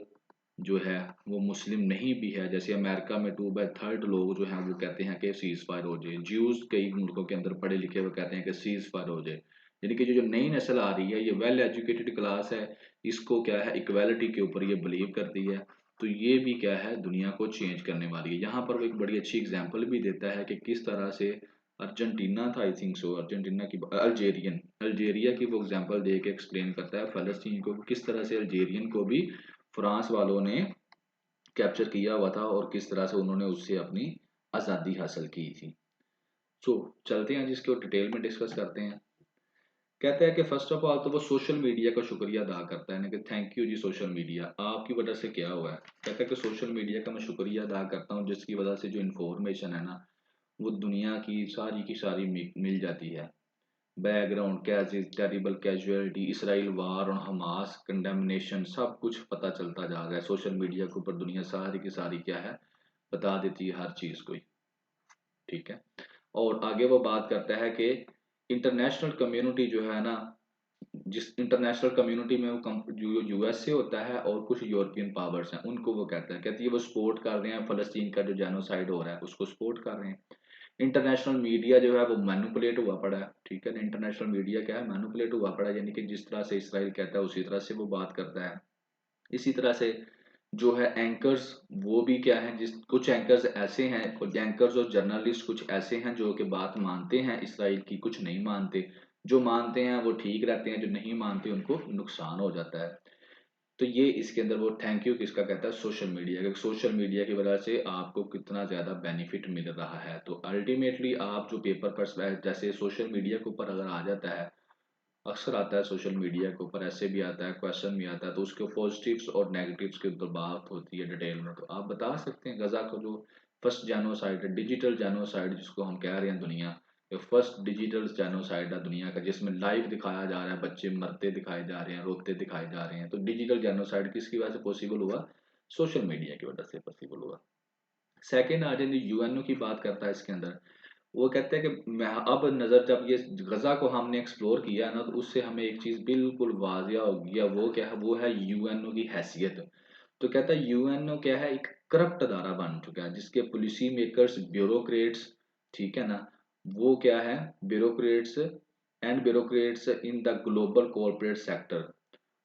जो है वो मुस्लिम नहीं भी है, जैसे अमेरिका में 2/3 लोग जो हैं वो कहते हैं कि सीज फायर हो जाए, ज्यूज कई मुल्कों के अंदर पढ़े लिखे हुए कहते हैं कि सीज फायर हो जाए। यानी कि जो नई नस्ल आ रही है ये वेल एजुकेटेड क्लास है, इसको क्या है इक्वालिटी के ऊपर ये बिलीव करती है, तो ये भी क्या है दुनिया को चेंज करने वाली है। यहाँ पर वो एक बड़ी अच्छी एग्जाम्पल भी देता है कि किस तरह से अर्जेंटीना था, आई थिंक सो अर्जेंटीना की, अल्जेरिया की वो एग्जांपल दे के एक्सप्लेन करता है फलस्तीन को, किस तरह से अल्जेरियन को भी फ्रांस वालों ने कैप्चर किया हुआ था और किस तरह से उन्होंने उससे अपनी आज़ादी हासिल की थी। सो चलते हैं जिसको डिटेल में डिस्कस करते हैं। कहता है कि फर्स्ट ऑफ ऑल तो वो सोशल मीडिया का शुक्रिया अदा करता है ना, कि थैंक यू जी सोशल मीडिया, आपकी वजह से क्या हुआ है। कहता है कि सोशल मीडिया का मैं शुक्रिया अदा करता हूँ जिसकी वजह से जो इन्फॉर्मेशन है ना वो दुनिया की सारी मिल जाती है। Background cases, terrible casualty, Israel war और हमास कंडेमनेशन, सब कुछ पता चलता जा रहा है सोशल मीडिया के ऊपर, दुनिया सारी की सारी क्या है बता देती है हर चीज़ को ही, ठीक है। और आगे वो बात करता है कि इंटरनेशनल कम्युनिटी जो है ना, जिस इंटरनेशनल कम्युनिटी में वो जो यूएसए होता है और कुछ यूरोपियन पावर्स हैं उनको वो कहता है, कहती है वो सपोर्ट कर रहे हैं फलस्तीन का जो जेनोसाइड हो रहा है उसको सपोर्ट कर रहे हैं। इंटरनेशनल मीडिया जो है वो मैनिपुलेट हुआ पड़ा है, ठीक है ना, इंटरनेशनल मीडिया क्या है मैनिपुलेट हुआ पड़ा है, यानी कि जिस तरह से इसराइल कहता है उसी तरह से वो बात करता है। इसी तरह से जो है एंकर्स, वो भी क्या है, जिस कुछ एंकर्स ऐसे हैं, कुछ एंकर्स और जर्नलिस्ट कुछ ऐसे हैं जो कि बात मानते हैं इसराइल की, कुछ नहीं मानते, जो मानते हैं वो ठीक रहते हैं, जो नहीं मानते उनको नुकसान हो जाता है। तो ये इसके अंदर वो थैंक यू किसका कहता है, सोशल मीडिया का, सोशल मीडिया की वजह से आपको कितना ज़्यादा बेनिफिट मिल रहा है। तो अल्टीमेटली आप जो पेपर पर जैसे सोशल मीडिया के ऊपर अगर आ जाता है, अक्सर आता है सोशल मीडिया के ऊपर, ऐसे भी आता है क्वेश्चन भी आता है, तो उसके पॉजिटिव्स और नेगेटिव्स के ऊपर बात होती है डिटेल में, तो आप बता सकते हैं गजा का जो फर्स्ट जेनोसाइड है, डिजिटल जेनोसाइड जिसको हम कह रहे हैं दुनिया, ये फर्स्ट डिजिटल जेनोसाइड है दुनिया का, जिसमें लाइव दिखाया जा रहा है, बच्चे मरते दिखाए जा रहे हैं, रोते दिखाए जा रहे हैं, तो डिजिटल जेनोसाइड किसकी वजह से पॉसिबल हुआ, सोशल मीडिया की वजह से पॉसिबल हुआ। सेकेंड आ जाए यूएनओ की बात करता है इसके अंदर, वो कहते हैं कि मैं अब नज़र जब ये गज़ा को हमने एक्सप्लोर किया ना, तो उससे हमें एक चीज़ बिल्कुल वाजिया हो गया, वो क्या है, वो है यूएनओ की हैसियत। तो कहता है यूएनओ क्या है, एक करप्ट अदारा बन चुका है जिसके पॉलिसी मेकर्स, ब्यूरोक्रेट्स, ठीक है ना, वो क्या है, bureaucrats and bureaucrats in the global corporate sector,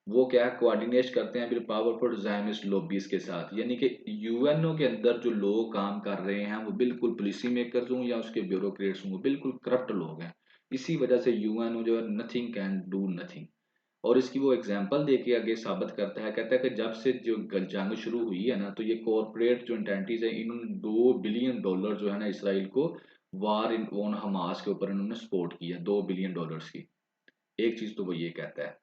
वो क्या है, कोऑर्डिनेट करते हैं फिर पावरफुल ज़ायनिस्ट लॉबीज के साथ, यानी कि यूएनओ के अंदर जो लोग काम कर रहे हैं वो बिल्कुल पॉलिसी मेकर्स हों या उसके ब्यूरोक्रेट्स हों, बिल्कुल करप्ट लोग हैं। इसी वजह से यूएनओ जो है नथिंग कैन डू नथिंग। और इसकी वो एग्जांपल देके आगे साबित करता है, कहता है कि जब से जो जंग शुरू हुई है ना, तो ये कॉरपोरेट जो एंटिटीज है इन्होंने $2 बिलियन जो है ना इसराइल को वार इन ऑन हमास के ऊपर इन्होंने सपोर्ट किया, $2 बिलियन की। एक चीज तो वो ये कहता है।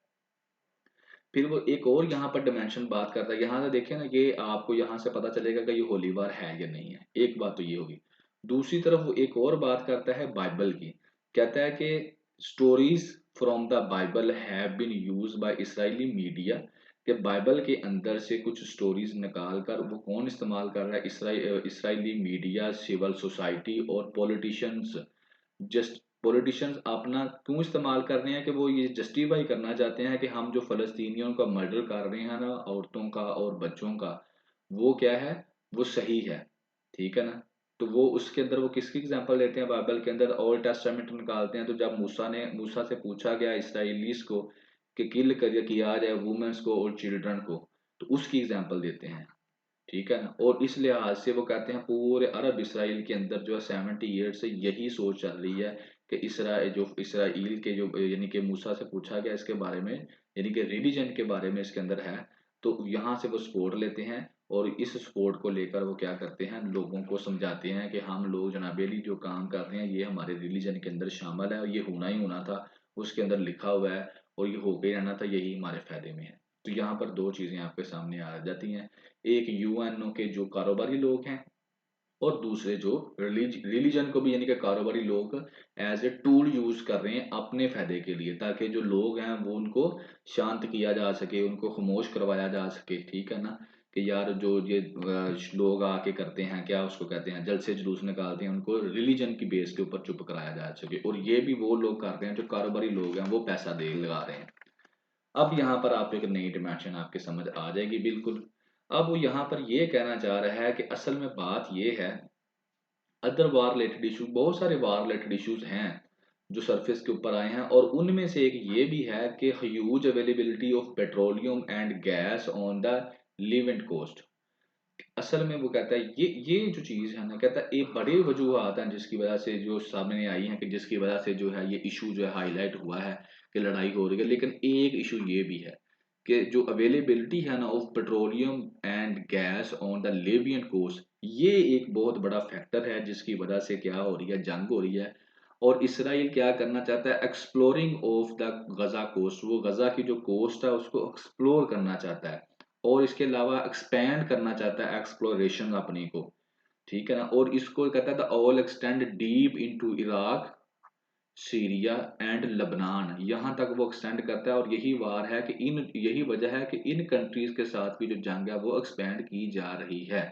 फिर वो एक और यहाँ पर डिमेंशन बात करता है, यहाँ से देखिए ना, ये आपको यहाँ से पता चलेगा कि ये होली वार है या नहीं है। एक बात तो ये होगी। दूसरी तरफ वो एक और बात करता है बाइबल की। कहता है कि stories from the Bible have been use by Israeli media, कि बाइबल के अंदर से कुछ स्टोरीज निकाल कर वो कौन इस्तेमाल कर रहा है, इसराइली मीडिया, सिविल सोसाइटी और पॉलिटिशियंस। जस्ट पॉलिटिशियंस अपना क्यों इस्तेमाल कर रहे हैं कि वो ये जस्टिफाई करना चाहते हैं कि हम जो फ़लस्तीनियों का मर्डर कर रहे हैं ना, औरतों का और बच्चों का, वो क्या है, वो सही है। ठीक है ना? तो वो उसके अंदर वो किसकी एग्जांपल लेते हैं, बाइबल के अंदर ओल्ड टेस्टामेंट निकालते हैं। तो जब मूसा से पूछा गया इसराइलीस को कि किल कर किया जाए वुमेन्स को और चिल्ड्रन को, तो उसकी एग्जांपल देते हैं। ठीक है ना? और इस लिहाज से वो कहते हैं पूरे अरब इसराइल के अंदर जो है 70 ईयर से यही सोच चल रही है कि इसराइल के जो यानी कि मूसा से पूछा गया इसके बारे में, यानी कि रिलीजन के बारे में इसके अंदर है, तो यहाँ से वो सपोर्ट लेते हैं। और इस सपोर्ट को लेकर वो क्या करते हैं, लोगों को समझाते हैं कि हम लोग जनाब अली जो काम कर रहे हैं ये हमारे रिलीजन के अंदर शामिल है और ये होना ही होना था, उसके अंदर लिखा हुआ है और ये होके ही रहना था, यही हमारे फायदे में है। तो यहाँ पर दो चीजें आपके सामने आ जाती हैं। एक यूएनओ के जो कारोबारी लोग हैं, और दूसरे जो रिलीजन को भी यानी कि कारोबारी लोग एज ए टूल यूज कर रहे हैं अपने फायदे के लिए, ताकि जो लोग हैं वो उनको शांत किया जा सके, उनको खामोश करवाया जा सके। ठीक है ना? कि यार जो ये लोग आके करते हैं, क्या उसको कहते हैं, जलसे जुलूस निकालते हैं, उनको रिलीजन की बेस के ऊपर चुप कराया जा सके। और ये भी वो लोग कर रहे हैं जो कारोबारी लोग हैं, वो पैसा दे लगा रहे हैं। अब यहाँ पर आपको एक नई डिमेंशन आपके समझ आ जाएगी बिल्कुल। अब वो यहाँ पर ये कहना चाह रहा है कि असल में बात ये है, अदर वार रिलेटेड इशू, बहुत सारे वार रिलेटेड इश्यूज हैं जो सरफेस के ऊपर आए हैं, और उनमें से एक ये भी है कि huge availability of petroleum and gas on the लिव एंड कोस्ट। असल में वो कहता है ये जो चीज़ है ना, कहता है ये बड़े वजूहात हैं जिसकी वजह से जो सामने आई हैं, कि जिसकी वजह से जो है ये इशू जो है हाईलाइट हुआ है कि लड़ाई हो रही है। लेकिन एक इशू ये भी है कि जो अवेलेबिलिटी है ना of petroleum and gas on the Libyan coast, ये एक बहुत बड़ा फैक्टर है जिसकी वजह से क्या हो रही है, जंग हो रही है। और इसराइल क्या करना चाहता है, exploring of the Gaza coast, वो गजा की जो कोस्ट है उसको एक्सप्लोर करना चाहता है, और इसके अलावा एक्सपैंड करना चाहता है एक्सप्लोरेशन अपनी को। ठीक है ना? और इसको कहता है the all extend deep into Iraq, Syria and Lebanon, यहाँ तक वो एक्सटेंड करता है। और यही वार है कि इन यही वजह है कि इन कंट्रीज के साथ भी जो जंग है वो एक्सपैंड की जा रही है।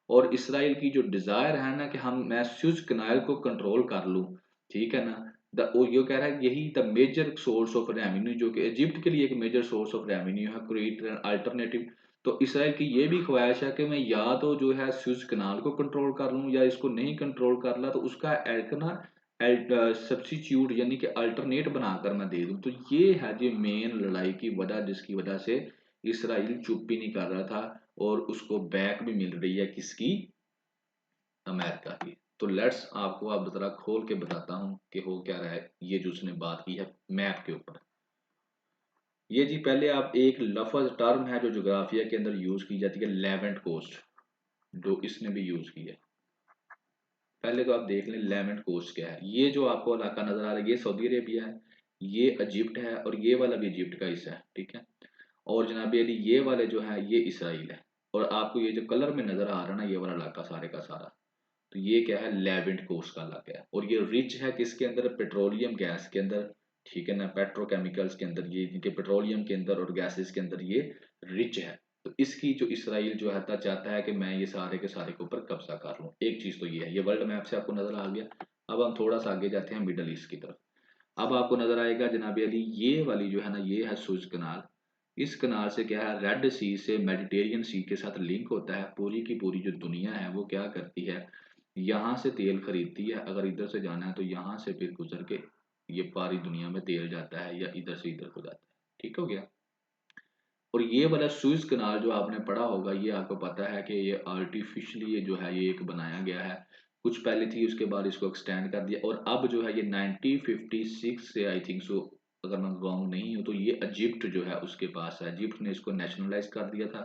और इसराइल की जो डिजायर है ना कि मैं स्यूज कनाल को कंट्रोल कर लूं। ठीक है ना? वो ये कह रहा है यही the major source of revenue, जो कि इजिप्ट के लिए एक मेजर सोर्स ऑफ रेवेन्यू है, क्रिएट एन अल्टरनेटिव। तो इसराइल की ये भी ख्वाहिश है कि मैं या तो जो है स्यूज कनाल को कंट्रोल कर लूं, या इसको नहीं कंट्रोल कर ला तो उसका एक ना सब्सिट्यूट यानी कि अल्टरनेट बनाकर मैं दे दूं। तो ये है जो मेन लड़ाई की वजह, जिसकी वजह से इसराइल चुप भी नहीं कर रहा था, और उसको बैक भी मिल रही है किसकी, अमेरिका की। तो लेट्स आपको अब जरा खोल के बताता हूँ कि हो क्या रहा है, ये जो उसने बात की है मैप के ऊपर। ये जी पहले आप एक लफ्ज टर्म है जो जोग्राफिया के अंदर यूज की जाती है, लेवेंट कोस्ट, जो इसने भी यूज की है। पहले तो आप देख लें लेवेंट कोस्ट क्या है। ये जो आपको इलाका नजर आ रहा है ये सऊदी अरेबिया है, ये इजिप्ट है, और ये वाला भी इजिप्ट का हिस्सा है। ठीक है? और जनाब अली ये वाले जो है ये इसराइल है। और आपको ये जो कलर में नजर आ रहा है ना, ये वाला इलाका सारे का सारा, तो ये क्या है, लेवेंट कोस्ट का इलाका है। और ये रिच है किसके अंदर, पेट्रोलियम गैस के अंदर। ठीक है ना? पेट्रोकेमिकल्स के अंदर, ये इनके पेट्रोलियम के अंदर और गैसेस के अंदर ये रिच है। तो इसकी जो इसराइल जो है चाहता है कि मैं ये सारे के सारे के ऊपर कब्जा कर लूं। एक चीज तो ये है, ये वर्ल्ड मैप से आपको नजर आ गया। अब हम थोड़ा सा आगे जाते हैं मिडल ईस्ट की तरफ। अब आपको नजर आएगा जनाब अली ये वाली जो है ना, ये है सुएज कनाल। इस कनाल से क्या है, रेड सी से मेडिटेरियन सी के साथ लिंक होता है। पूरी की पूरी जो दुनिया है वो क्या करती है, यहाँ से तेल खरीदती है। अगर इधर से जाना है तो यहाँ से फिर गुजर के ये पारी दुनिया में तेल जाता है, या इधर से इधर को जाता है। ठीक हो गया? और ये वाला सुएज कनाल जो आपने पढ़ा होगा, ये आपको पता है कि ये आर्टिफिशियली ये जो है ये एक बनाया गया है। कुछ पहले थी, उसके बाद इसको एक्सटेंड कर दिया, और अब जो है ये 1956 से आई थिंक सो, अगर मैं रॉन्ग नहीं हूँ तो ये इजिप्ट जो है उसके पास है। इजिप्ट ने इसको नेशनलाइज कर दिया था।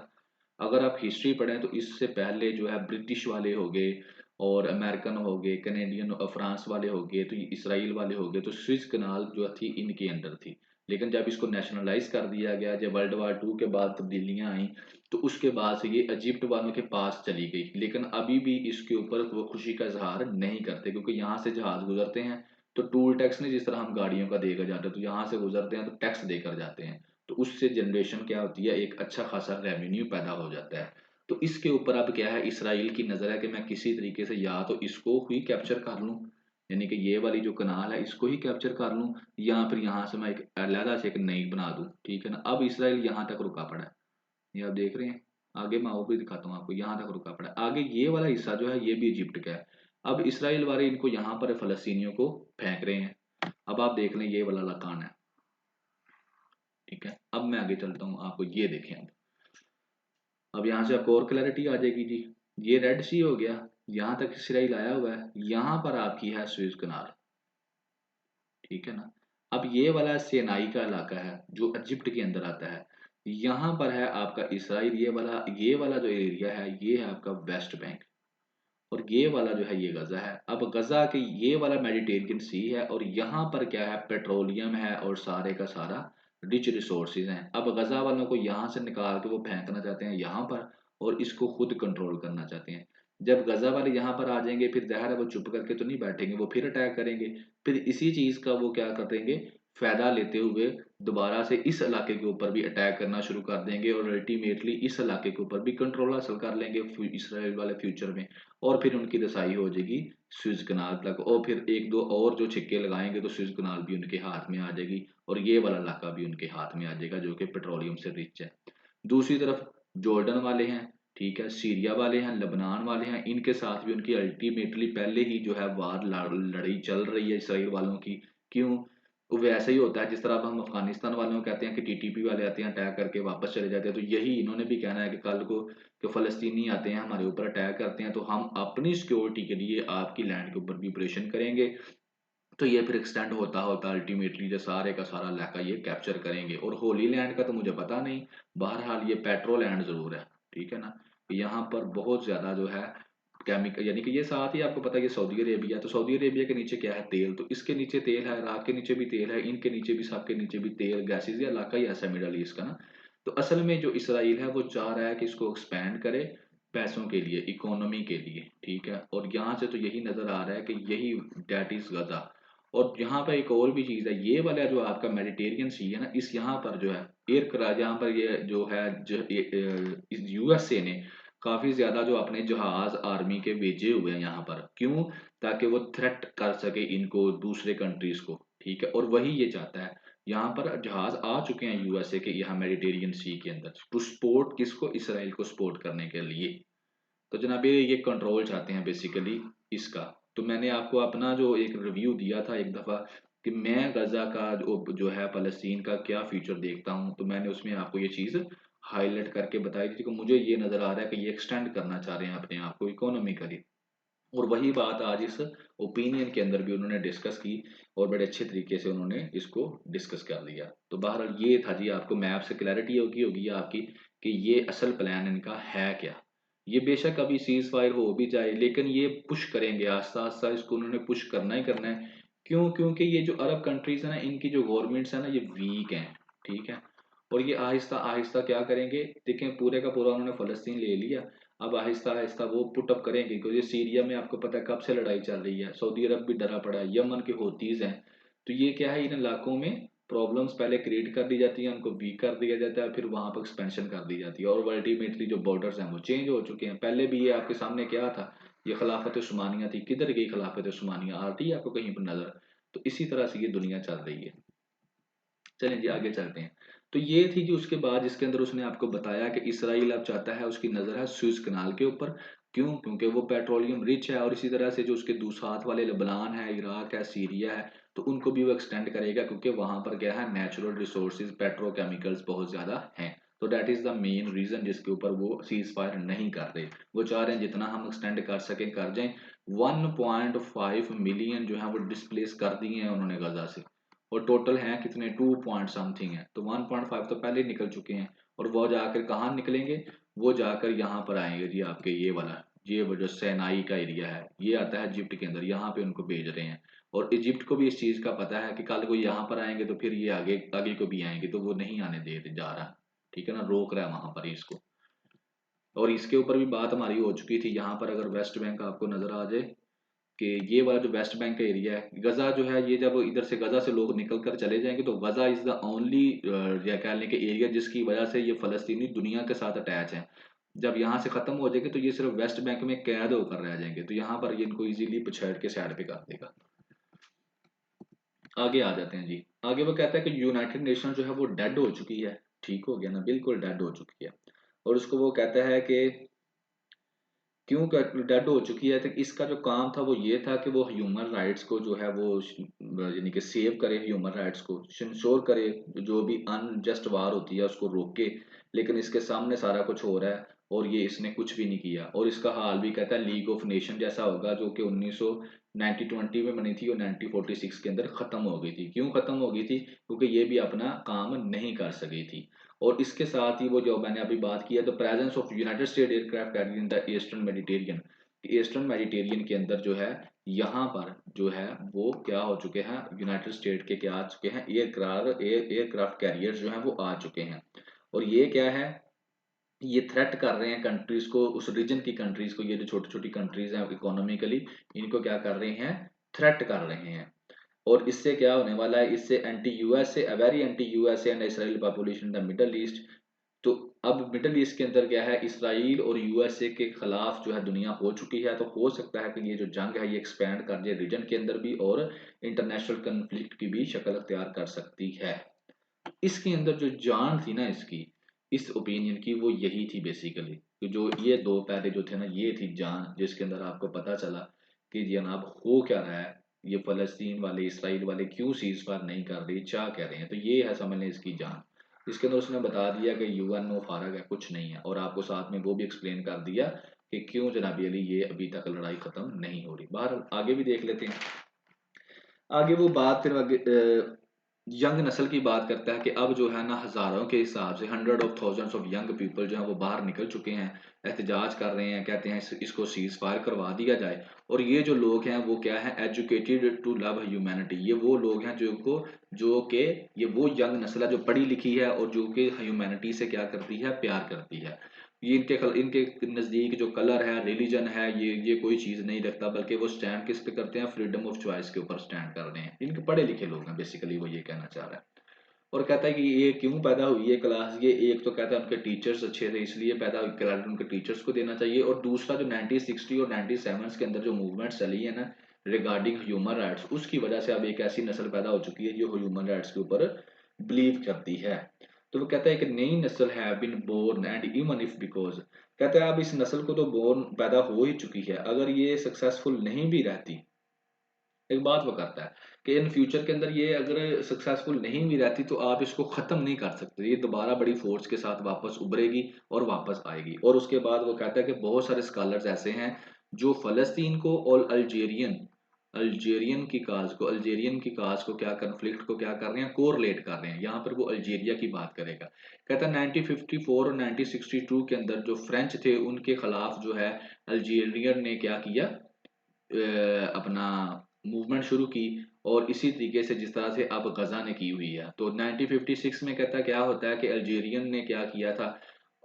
अगर आप हिस्ट्री पढ़ें तो इससे पहले जो है ब्रिटिश वाले हो गए और अमेरिकन हो गए, कनेडियन फ्रांस वाले हो गए, तो ये इसराइल वाले हो गए, तो स्विस कनाल जो थी इनके अंडर थी। लेकिन जब इसको नेशनलाइज कर दिया गया, जब वर्ल्ड वार टू के बाद तब्दीलियां आई, तो उसके बाद से ये इजिप्ट वालों के पास चली गई। लेकिन अभी भी इसके ऊपर वो खुशी का इजहार नहीं करते, क्योंकि यहाँ से जहाज गुजरते हैं तो टूल टैक्स नहीं, जिस तरह हम गाड़ियों का देकर जाते हैं, तो यहाँ से गुजरते हैं तो टैक्स देकर जाते हैं। तो उससे जनरेशन क्या होती है, एक अच्छा खासा रेवेन्यू पैदा हो जाता है। तो इसके ऊपर अब क्या है, इसराइल की नज़र है कि मैं किसी तरीके से या तो इसको ही कैप्चर कर लूँ, यानी कि ये वाली जो कनाल है इसको ही कैप्चर कर लूँ, या फिर यहाँ से मैं एक अलहदा से एक नई बना दूँ। ठीक है ना। अब इसराइल यहाँ तक रुका पड़ा है, ये आप देख रहे हैं। आगे मैं और भी दिखाता हूँ आपको, यहाँ तक रुका पड़ा है। आगे ये वाला हिस्सा जो है ये भी इजिप्ट का है। अब इसराइल वाले इनको यहाँ पर फलस्तीनियों को फेंक रहे हैं। अब आप देख लें ये वाला लकान है। ठीक है, अब मैं आगे चलता हूँ, आपको ये देखें। अब यहाँ से आपको और क्लैरिटी आ जाएगी जी। ये रेड सी हो गया, यहाँ तक इसराइल आया हुआ है, यहाँ पर आपकी है सुएज कनाल। ठीक है ना। अब ये वाला सेनाई का इलाका है जो इजिप्ट के अंदर आता है, यहाँ पर है आपका इसराइल। ये वाला जो एरिया है ये है आपका वेस्ट बैंक, और ये वाला जो है ये गजा है। अब गजा के ये वाला मेडिटेरियन सी है, और यहाँ पर क्या है, पेट्रोलियम है और सारे का सारा रिच रिसोर्सेज हैं। अब गजा वालों को यहाँ से निकाल के वो फेंकना चाहते हैं यहाँ पर, और इसको खुद कंट्रोल करना चाहते हैं। जब गजा वाले यहाँ पर आ जाएंगे, फिर ज़ाहिर है वो चुप करके तो नहीं बैठेंगे, वो फिर अटैक करेंगे। फिर इसी चीज़ का वो क्या कर देंगे, फायदा लेते हुए दोबारा से इस इलाके के ऊपर भी अटैक करना शुरू कर देंगे, और अल्टीमेटली इस इलाके के ऊपर भी कंट्रोल हासिल कर लेंगे इसराइल वाले फ्यूचर में। और फिर उनकी रसाई हो जाएगी स्विज कनाल तक, और फिर एक दो और जो छिक्के लगाएंगे तो स्विज कनाल भी उनके हाथ में आ जाएगी, और ये वाला इलाका भी उनके हाथ में आ जाएगा जो कि पेट्रोलियम से रिच है। दूसरी तरफ जॉर्डन वाले हैं, ठीक है, सीरिया वाले हैं, लेबनान वाले हैं, इनके साथ भी उनकी अल्टीमेटली पहले ही जो है वार लड़ाई चल रही है इसराइल वालों की। क्यों, वो वैसे ही होता है जिस तरह अब हम अफगानिस्तान वालों को कहते हैं कि टीटीपी वाले आते हैं अटैक करके वापस चले जाते हैं, तो यही इन्होंने भी कहना है कि कल को कि फ़लस्तीनी आते हैं हमारे ऊपर अटैक करते हैं, तो हम अपनी सिक्योरिटी के लिए आपकी लैंड के ऊपर भी ऑपरेशन करेंगे। तो ये फिर एक्सटेंड होता होता अल्टीमेटली जो सारे का सारा इलाका ये कैप्चर करेंगे। और होली लैंड का तो मुझे पता नहीं, बहरहाल ये पेट्रो लैंड ज़रूर है। ठीक है ना। यहाँ पर बहुत ज़्यादा जो है केमिकल, यानी कि ये साथ ही आपको पता है ये सऊदी अरेबिया, तो सऊदी अरेबिया के नीचे क्या है, तेल, तो इसके नीचे तेल है, इराक के नीचे भी तेल है, इनके नीचे भी, सबके नीचे भी तेल गैसेज, या इलाका ही ऐसा है मिडल ईस्ट का ना। तो असल में जो इसराइल है वो चाह रहा है कि इसको एक्सपैंड करे पैसों के लिए, इकोनॉमी के लिए। ठीक है, और यहाँ से तो यही नज़र आ रहा है कि यही दैट इज़ गजा। और यहाँ पर एक और भी चीज़ है, ये वाला जो आपका मेडिटेरियन सी है ना, इस यहाँ पर जो है एयरक्राफ्ट, यहाँ पर ये जो है यूएसए ने काफ़ी ज़्यादा जो अपने जहाज आर्मी के भेजे हुए हैं यहाँ पर। क्यों, ताकि वो थ्रेट कर सके इनको, दूसरे कंट्रीज को। ठीक है, और वही ये चाहता है। यहाँ पर जहाज आ चुके हैं यूएसए के यहाँ मेडिटेरियन सी के अंदर, टू सपोर्ट किसको, इसराइल को सपोर्ट करने के लिए। तो जनाब ये कंट्रोल चाहते हैं बेसिकली इसका। तो मैंने आपको अपना जो एक रिव्यू दिया था एक दफ़ा कि मैं गजा का जो है फ़लस्तीन का क्या फ्यूचर देखता हूँ, तो मैंने उसमें आपको ये चीज़ हाईलाइट करके बताई थी कि मुझे ये नज़र आ रहा है कि ये एक्सटेंड करना चाह रहे हैं अपने आप को इकोनॉमिकली। और वही बात आज इस ओपिनियन के अंदर भी उन्होंने डिस्कस की, और बड़े अच्छे तरीके से उन्होंने इसको डिस्कस कर लिया। तो बहरहाल ये था जी, आपको मैप से क्लैरिटी होगी आपकी कि ये असल प्लान इनका है क्या। ये बेशक अभी सीज फायर हो भी जाए, लेकिन ये पुश करेंगे आस्ता आस्ता, इसको उन्होंने पुश करना ही करना है। क्यों, क्योंकि ये जो अरब कंट्रीज है ना, इनकी जो गवर्नमेंट्स है ना ये वीक हैं। ठीक है, और ये आहिस्ता आहिस्ता क्या करेंगे, देखें पूरे का पूरा उन्होंने फ़लस्तीन ले लिया। अब आहिस्ता आहिस्ता वो पुट अप करेंगे, क्योंकि सीरिया में आपको पता है कब से लड़ाई चल रही है, सऊदी अरब भी डरा पड़ा है, यमन के होतीज हैं। तो ये क्या है, इन इलाकों में प्रॉब्लम्स पहले क्रिएट कर दी जाती हैं, उनको वीक कर दिया जाता है, फिर वहां पर एक्सपेंशन कर दी जाती है, और अल्टीमेटली जो बॉर्डर्स हैं वो चेंज हो चुके हैं। पहले भी ये आपके सामने क्या था, ये खिलाफत उस्मानिया थी, किधर गई खिलाफत उस्मानिया, आती है आपको कहीं पर नजर। तो इसी तरह से ये दुनिया चल रही है। चलें जी आगे चलते हैं। तो ये थी जी उसके बाद, जिसके अंदर उसने आपको बताया कि इसराइल अब चाहता है, उसकी नज़र है स्विस कनाल के ऊपर। क्यों, क्योंकि वो पेट्रोलियम रिच है, और इसी तरह से जो उसके साथ वाले लबनान है, इराक है, सीरिया है, तो उनको भी वो एक्सटेंड करेगा, क्योंकि वहां पर क्या है, नेचुरल रिसोर्सेज पेट्रोकेमिकल्स बहुत ज़्यादा हैं। तो that is the main reason जिसके ऊपर वो सीज फायर नहीं कर रहे। वो चाह रहे हैं जितना हम एक्सटेंड कर सकें कर जाएं। 1.5 मिलियन जो है वो डिस्प्लेस कर दिए हैं उन्होंने गजा से, और टोटल हैं कितने 2 पॉइंट समथिंग है, तो 1.5 तो पहले ही निकल चुके हैं। और वो जाकर कहाँ निकलेंगे, वो जाकर यहाँ पर आएंगे जी, आपके ये वाला, ये वो जो सैनाई का एरिया है ये आता है इजिप्ट के अंदर, यहाँ पे उनको भेज रहे हैं। और इजिप्ट को भी इस चीज का पता है कि कल को यहाँ पर आएंगे तो फिर ये आगे आगे को भी आएंगे, तो वो नहीं आने दे जा रहा, ठीक है ना, रोक रहा है वहां पर इसको। और इसके ऊपर भी बात हमारी हो चुकी थी, यहाँ पर अगर वेस्ट बैंक आपको नजर आ जाए कि ये वाला जो वेस्ट बैंक का एरिया है, गजा जो है, ये जब इधर से गजा से लोग निकल कर चले जाएंगे तो गजा इज द ओनली या कह लें कि एरिया जिसकी वजह से ये फलस्तीनी दुनिया के साथ अटैच है। जब यहाँ से खत्म हो जाएंगे तो ये सिर्फ वेस्ट बैंक में कैद होकर रह जाएंगे, तो यहाँ पर ये इनको इजीली पछाड़ के साइड पे कर देगा। आगे आ जाते हैं जी। आगे वो कहता है कि यूनाइटेड नेशन जो है वो डेड हो चुकी है। ठीक हो गया ना, बिल्कुल डेड हो चुकी है। और उसको वो कहता है कि क्यों डेड हो चुकी है, तो इसका जो काम था वो ये था कि वो ह्यूमन राइट्स को जो है वो यानी कि सेव करे, ह्यूमन राइट्स को इंश्योर करे, जो भी अनजस्ट वार होती है उसको रोके। लेकिन इसके सामने सारा कुछ हो रहा है और ये इसने कुछ भी नहीं किया। और इसका हाल भी कहता है लीग ऑफ नेशन जैसा होगा, जो कि 1920 में बनी थी और 1946 के अंदर खत्म हो गई थी। क्यों खत्म हो गई थी, क्योंकि ये भी अपना काम नहीं कर सकी थी। और इसके साथ ही वो जो मैंने अभी बात किया, तो presence of United State aircraft carrier in the eastern Mediterranean, eastern Mediterranean के अंदर जो है, यहाँ पर जो है वो क्या हो चुके हैं, यूनाइटेड स्टेट के क्या आ चुके हैं, एयरक्राफ्ट कैरियर्स जो हैं वो आ चुके हैं। और ये क्या है, ये थ्रेट कर रहे हैं कंट्रीज को, उस रीजन की कंट्रीज को, ये जो छोटी छोटी कंट्रीज हैं इकोनॉमिकली, इनको क्या कर रहे हैं, थ्रेट कर रहे हैं। और इससे क्या होने वाला है, इससे anti USA, very anti USA and Israel population the middle east. तो अब मिडल ईस्ट के अंदर क्या है, इसराइल और यूएसए के खिलाफ जो है दुनिया हो चुकी है। तो हो सकता है कि ये जो जंग है ये एक्सपैंड कर जाए रीजन के अंदर भी, और इंटरनेशनल कन्फ्लिक्ट की भी शक्ल अख्तियार कर सकती है। इसके अंदर जो जान थी ना इसकी, इस ओपिनियन की, वो यही थी बेसिकली, कि जो ये दो पहले जो थे ना, ये थी जान, जिसके अंदर आपको पता चला कि जनाब हो क्या रहा है, ये फलस्तीन वाले इसराइल वाले क्यों सीज फायर नहीं कर रहे, क्या कह रहे हैं, तो ये है समझ लें इसकी जान। इसके अंदर उसने बता दिया कि यूएनओ फारग है, कुछ नहीं है, और आपको साथ में वो भी एक्सप्लेन कर दिया कि क्यों जनाबी अली ये अभी तक लड़ाई खत्म नहीं हो रही। बाहर आगे भी देख लेते हैं। आगे वो बात फिर आगे यंग नस्ल की बात करता है कि अब जो है ना, हजारों के हिसाब से hundred of thousands of young people जो है वो बाहर निकल चुके हैं, एहतजाज कर रहे हैं, कहते हैं इसको सीज फायर करवा दिया जाए। और ये जो लोग हैं वो क्या है, एजुकेटेड टू लव ह्यूमैनिटी, ये वो लोग हैं जो कि ये वो यंग नस्ल है जो पढ़ी लिखी है और जो कि ह्यूमैनिटी से क्या करती है, प्यार करती है। ये इनके नज़दीक जो कलर है, रिलीजन है, ये कोई चीज़ नहीं रखता, बल्कि वो स्टैंड किस पे करते हैं, फ्रीडम ऑफ चॉइस के ऊपर स्टैंड कर रहे हैं। इनके पढ़े लिखे लोग हैं बेसिकली, वो ये कहना चाह रहा है। और कहता है कि ये क्यों पैदा हुई है क्लास, ये एक तो कहता है उनके टीचर्स अच्छे थे इसलिए पैदा हुई, क्रेडिट उनके टीचर्स को देना चाहिए। और दूसरा जो 1960 और 97 के अंदर जो मूवमेंट चली है ना रिगार्डिंग ह्यूमन राइट्स, उसकी वजह से अब एक ऐसी नस्ल पैदा हो चुकी है जो ह्यूमन राइट्स के ऊपर बिलीव करती है। तो वो कहता है कि नई नस्ल है been born and even if because, कहता है अब इस नस्ल को तो बोर्न पैदा हो ही चुकी है, अगर ये सक्सेसफुल नहीं भी रहती, एक बात वो करता है कि इन फ्यूचर के अंदर ये अगर सक्सेसफुल नहीं भी रहती तो आप इसको खत्म नहीं कर सकते, ये दोबारा बड़ी फोर्स के साथ वापस उभरेगी और वापस आएगी। और उसके बाद वो कहता है कि बहुत सारे स्कॉलर्स ऐसे हैं जो फलस्तीन को और अल्जेरियन की काज को क्या, कन्फ्लिक्ट को क्या कर रहे हैं, कोरिलेट कर रहे हैं। यहाँ पर वो अल्जेरिया की बात करेगा। कहता है 1954 और 1962 के अंदर जो फ्रेंच थे उनके खिलाफ जो है अल्जेरियन ने क्या किया, अपना मूवमेंट शुरू की। और इसी तरीके से जिस तरह से अब गजा ने की हुई है, तो 1956 में कहता क्या होता है कि अल्जेरियन ने क्या किया था,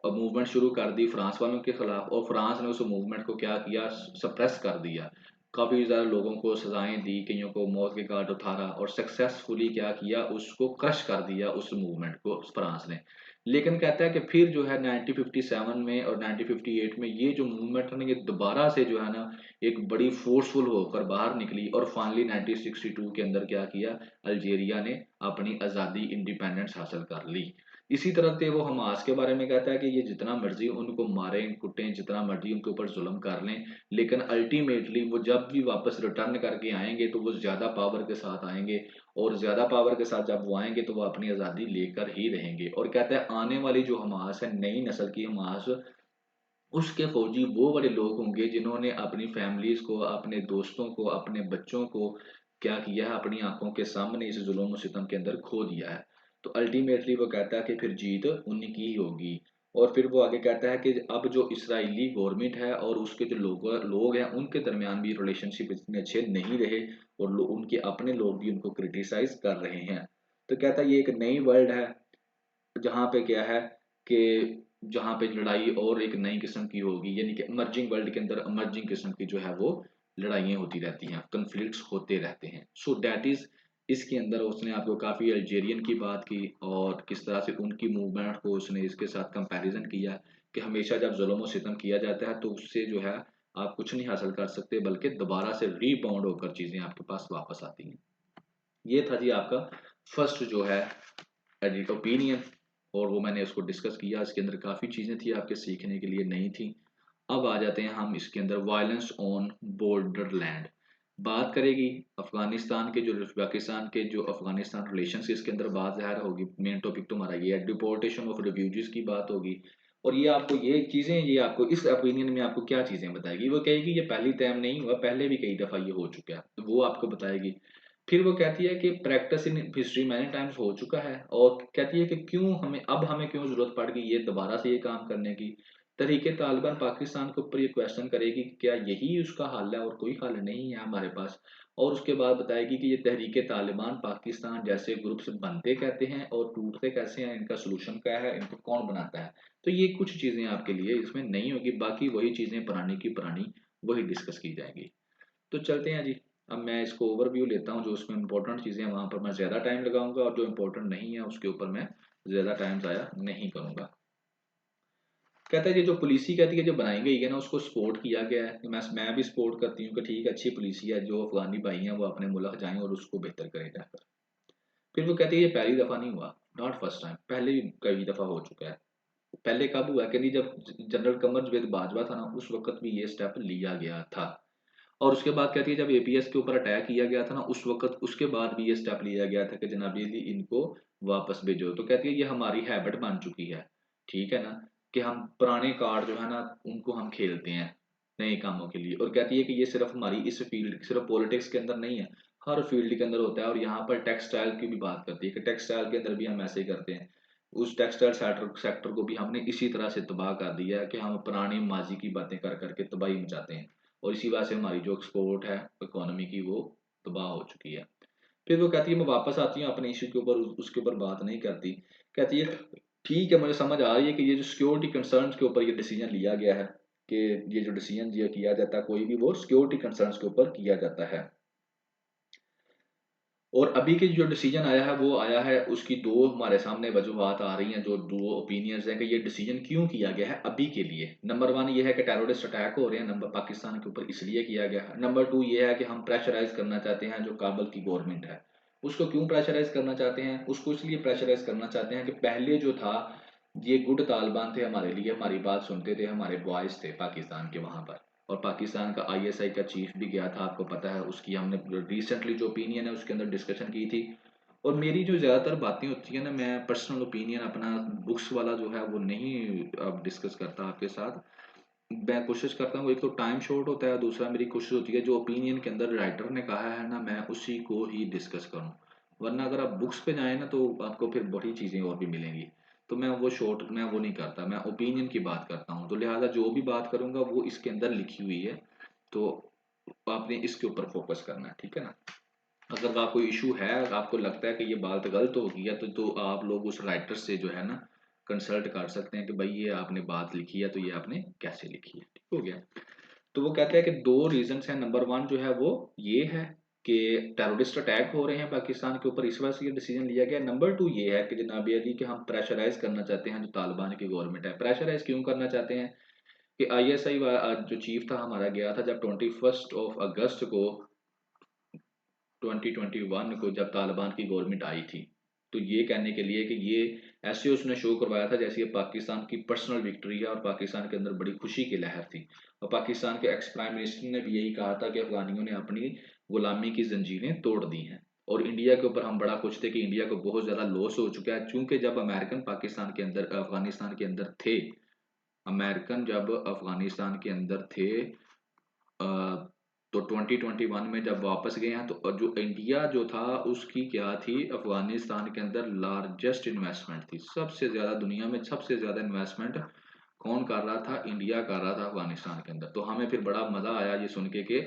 मूवमेंट शुरू कर दी फ्रांस वालों के खिलाफ, और फ्रांस ने उस मूवमेंट को क्या किया, सप्रेस कर दिया। काफी ज्यादा लोगों को सजाएं दी, कईयों को मौत के घाट उतारा, और सक्सेसफुली क्या किया, उसको क्रश कर दिया उस मूवमेंट को फ्रांस ने। लेकिन कहता है कि फिर जो है 1957 में और 1958 में ये जो मूवमेंट है ना, ये दोबारा से जो है ना एक बड़ी फोर्सफुल होकर बाहर निकली, और फाइनली 1962 के अंदर क्या किया, अल्जेरिया ने अपनी आज़ादी, इंडिपेंडेंस हासिल कर ली। इसी तरह से वो हमास के बारे में कहता है कि ये जितना मर्जी उनको मारें कुटें, जितना मर्जी उनके ऊपर जुल्म कर लें, लेकिन अल्टीमेटली वो जब भी वापस रिटर्न करके आएंगे तो वो ज़्यादा पावर के साथ आएंगे, और ज़्यादा पावर के साथ जब वो आएंगे तो वो अपनी आज़ादी लेकर ही रहेंगे। और कहता है आने वाली जो हमास है, नई नस्ल की हमास, उसके फौजी वो वाले लोग होंगे जिन्होंने अपनी फैमिलीज को, अपने दोस्तों को, अपने बच्चों को क्या किया है, अपनी आंखों के सामने इस जुल्म और सितम के अंदर खो दिया है। तो अल्टीमेटली वो कहता है कि फिर जीत उन्हीं की ही होगी। और फिर वो आगे कहता है कि अब जो इसराइली गवर्नमेंट है और उसके जो लोग हैं उनके दरमियान भी रिलेशनशिप इतने अच्छे नहीं रहे, और उनके अपने लोग भी उनको क्रिटिसाइज कर रहे हैं। तो कहता है ये एक नई वर्ल्ड है जहाँ पे क्या है कि जहाँ पे लड़ाई और एक नई किस्म की होगी, यानी कि इमर्जिंग वर्ल्ड के अंदर इमर्जिंग किस्म की जो है वो लड़ाइयाँ होती रहती हैं, कन्फ्लिक्ट्स होते रहते हैं। सो दैट इज, इसके अंदर उसने आपको काफ़ी अल्जेरियन की बात की और किस तरह से उनकी मूवमेंट को उसने इसके साथ कंपैरिजन किया कि हमेशा जब जुल्म और सितम किया जाता है तो उससे जो है आप कुछ नहीं हासिल कर सकते, बल्कि दोबारा से रीबाउंड होकर चीज़ें आपके पास वापस आती हैं। ये था जी आपका फर्स्ट जो है एडिट ओपिनियन, और वो मैंने उसको डिस्कस किया। इसके अंदर काफ़ी चीज़ें थी आपके सीखने के लिए, नहीं थी। अब आ जाते हैं हम इसके अंदर वायलेंस ऑन बॉर्डर लैंड। बात करेगी अफगानिस्तान के जो पाकिस्तान के जो अफगानिस्तान रिलेशंस, इसके अंदर बात ज़ाहिर होगी, मेन टॉपिक तो हमारा ये है, डिपोर्टेशन ऑफ रिफ्यूजीज की बात होगी। और ये आपको ये चीज़ें, ये आपको इस ओपिनियन में आपको क्या चीज़ें बताएगी, वो कहेगी ये पहली टाइम नहीं हुआ, पहले भी कई दफ़ा ये हो चुका है, तो वो आपको बताएगी। फिर वो कहती है कि practice in history many times हो चुका है, और कहती है कि क्यों हमें अब हमें क्यों ज़रूरत पड़ गई ये दोबारा से ये काम करने की। तहरीक तालिबान पाकिस्तान के ऊपर ये क्वेश्चन करेगी कि क्या यही उसका हल है और कोई हल नहीं है हमारे पास। और उसके बाद बताएगी कि ये तहरीक तालिबान पाकिस्तान जैसे ग्रुप से बनते कहते हैं और टूटते कैसे हैं, इनका सोल्यूशन क्या है, इनको कौन बनाता है। तो ये कुछ चीज़ें आपके लिए इसमें नहीं होगी, बाकी वही चीज़ें पुरानी की पुरानी वही डिस्कस की जाएंगी। तो चलते हैं जी। अब मैं इसको ओवरव्यू लेता हूँ, जो उसमें इंपॉर्टेंट चीज़ें हैं वहाँ पर मैं ज़्यादा टाइम लगाऊंगा, और जो इंपॉर्टेंट नहीं है उसके ऊपर मैं ज़्यादा टाइम ज़ाया नहीं करूँगा। कहता है कि जो पॉलिसी कहती है जो बनाई गई है ना, उसको सपोर्ट किया गया है। मैं भी सपोर्ट करती हूँ कि ठीक है, अच्छी पॉलिसी है, जो अफगानी भाई हैं वो अपने मुल्क जाएं और उसको बेहतर करें जाकर। फिर वो कहती है ये पहली दफ़ा नहीं हुआ, नॉट फर्स्ट टाइम, पहले भी कई दफ़ा हो चुका है। पहले कब हुआ, कहती जब जनरल कमर जवेद बाजवा था ना, उस वक्त भी ये स्टेप लिया गया था। और उसके बाद कहती है जब एपीएस के ऊपर अटैक किया गया था ना, उस वक्त उसके बाद भी ये स्टेप लिया गया था कि जनाब अली इनको वापस भेजो। तो कहती है ये हमारी हैबिट बन चुकी है, ठीक है ना, कि हम पुराने कार्ड जो है ना उनको हम खेलते हैं नए कामों के लिए। और कहती है कि ये सिर्फ हमारी इस फील्ड, सिर्फ पॉलिटिक्स के अंदर नहीं है, हर फील्ड के अंदर होता है। और यहाँ पर टेक्सटाइल की भी बात करती है कि टेक्सटाइल के अंदर भी हम ऐसे ही करते हैं। उस टेक्सटाइल सेक्टर को भी हमने इसी तरह से तबाह कर दिया है कि हम पुरानी माजी की बातें कर करके तबाही मचाते हैं, और इसी वजह से हमारी जो एक्सपोर्ट है इकोनॉमी की वो तबाह हो चुकी है। फिर वो कहती है मैं वापस आती हूँ अपने इशू के ऊपर, उसके ऊपर बात नहीं करती। कहती है ठीक है, मुझे समझ आ रही है कि ये जो सिक्योरिटी कंसर्न्स के ऊपर ये डिसीजन लिया गया है, कि ये जो डिसीजन ये किया जाता है कोई भी, वो सिक्योरिटी कंसर्न्स के ऊपर किया जाता है। और अभी के जो डिसीजन आया है वो आया है, उसकी दो हमारे सामने वजूहात आ रही हैं, जो दो ओपिनियंस हैं कि ये डिसीजन क्यों किया गया है अभी के लिए। नंबर वन ये है कि टेररिस्ट अटैक हो रहे हैं नंबर पाकिस्तान के ऊपर, इसलिए किया गया है। नंबर टू ये है कि हम प्रेशराइज करना चाहते हैं जो काबुल की गवर्नमेंट है, उसको क्यों प्रेशराइज करना चाहते हैं, उसको इसलिए प्रेशराइज करना चाहते हैं कि पहले जो था ये गुड तालिबान थे हमारे लिए, हमारी बात सुनते थे, हमारे बॉयज थे पाकिस्तान के वहाँ पर। और पाकिस्तान का आईएसआई का चीफ भी गया था, आपको पता है, उसकी हमने रिसेंटली जो ओपिनियन है उसके अंदर डिस्कशन की थी। और मेरी जो ज़्यादातर बातें होती है ना, मैं पर्सनल ओपिनियन अपना बुक्स वाला जो है वो नहीं अब डिस्कस करता आपके साथ। मैं कोशिश करता हूँ, एक तो टाइम शॉर्ट होता है, दूसरा मेरी कोशिश होती है जो ओपिनियन के अंदर राइटर ने कहा है ना मैं उसी को ही डिस्कस करूँ। वरना अगर आप बुक्स पे जाएँ ना तो आपको फिर बड़ी चीज़ें और भी मिलेंगी। तो मैं वो नहीं करता, मैं ओपिनियन की बात करता हूँ। तो लिहाजा जो भी बात करूँगा वो इसके अंदर लिखी हुई है, तो आपने इसके ऊपर फोकस करना है, ठीक है ना। अगर आपको इशू है, अगर आपको लगता है कि ये बात गलत हो गई है, तो आप लोग उस राइटर से जो है ना कंसल्ट कर सकते हैं कि भाई ये आपने बात लिखी है तो ये आपने कैसे लिखी है, ठीक हो गया। तो वो कहते हैं कि दो रीजंस हैं। नंबर वन जो है वो ये है कि टेररिस्ट अटैक हो रहे हैं पाकिस्तान के ऊपर, इस वजह से ये डिसीजन लिया गया। नंबर टू ये है कि जनाब अली कि हम प्रेशराइज करना चाहते हैं जो तालिबान की गवर्नमेंट है। प्रेशराइज क्यों करना चाहते हैं कि आईएसआई जो चीफ था हमारा गया था जब 21 अगस्त को 2021 को, जब तालिबान की गवर्नमेंट आई थी, तो ये कहने के लिए कि ये ऐसे उसने शो करवाया था जैसे ये पाकिस्तान की पर्सनल विक्ट्री है और पाकिस्तान के अंदर बड़ी खुशी की लहर थी। और पाकिस्तान के एक्स प्राइम मिनिस्टर ने भी यही कहा था कि अफगानियों ने अपनी गुलामी की जंजीरें तोड़ दी हैं। और इंडिया के ऊपर हम बड़ा खुश थे कि इंडिया को बहुत ज़्यादा लॉस हो चुका है, चूँकि जब अमेरिकन पाकिस्तान के अंदर अफ़गानिस्तान के अंदर थे, अमेरिकन जब अफ़गानिस्तान के अंदर थे अ, तो 2021 में जब वापस गए हैं, तो जो इंडिया जो था उसकी क्या थी, अफ़गानिस्तान के अंदर लार्जेस्ट इन्वेस्टमेंट थी। सबसे ज़्यादा दुनिया में सबसे ज़्यादा इन्वेस्टमेंट कौन कर रहा था? इंडिया कर रहा था अफ़गानिस्तान के अंदर। तो हमें फिर बड़ा मज़ा आया ये सुन के कि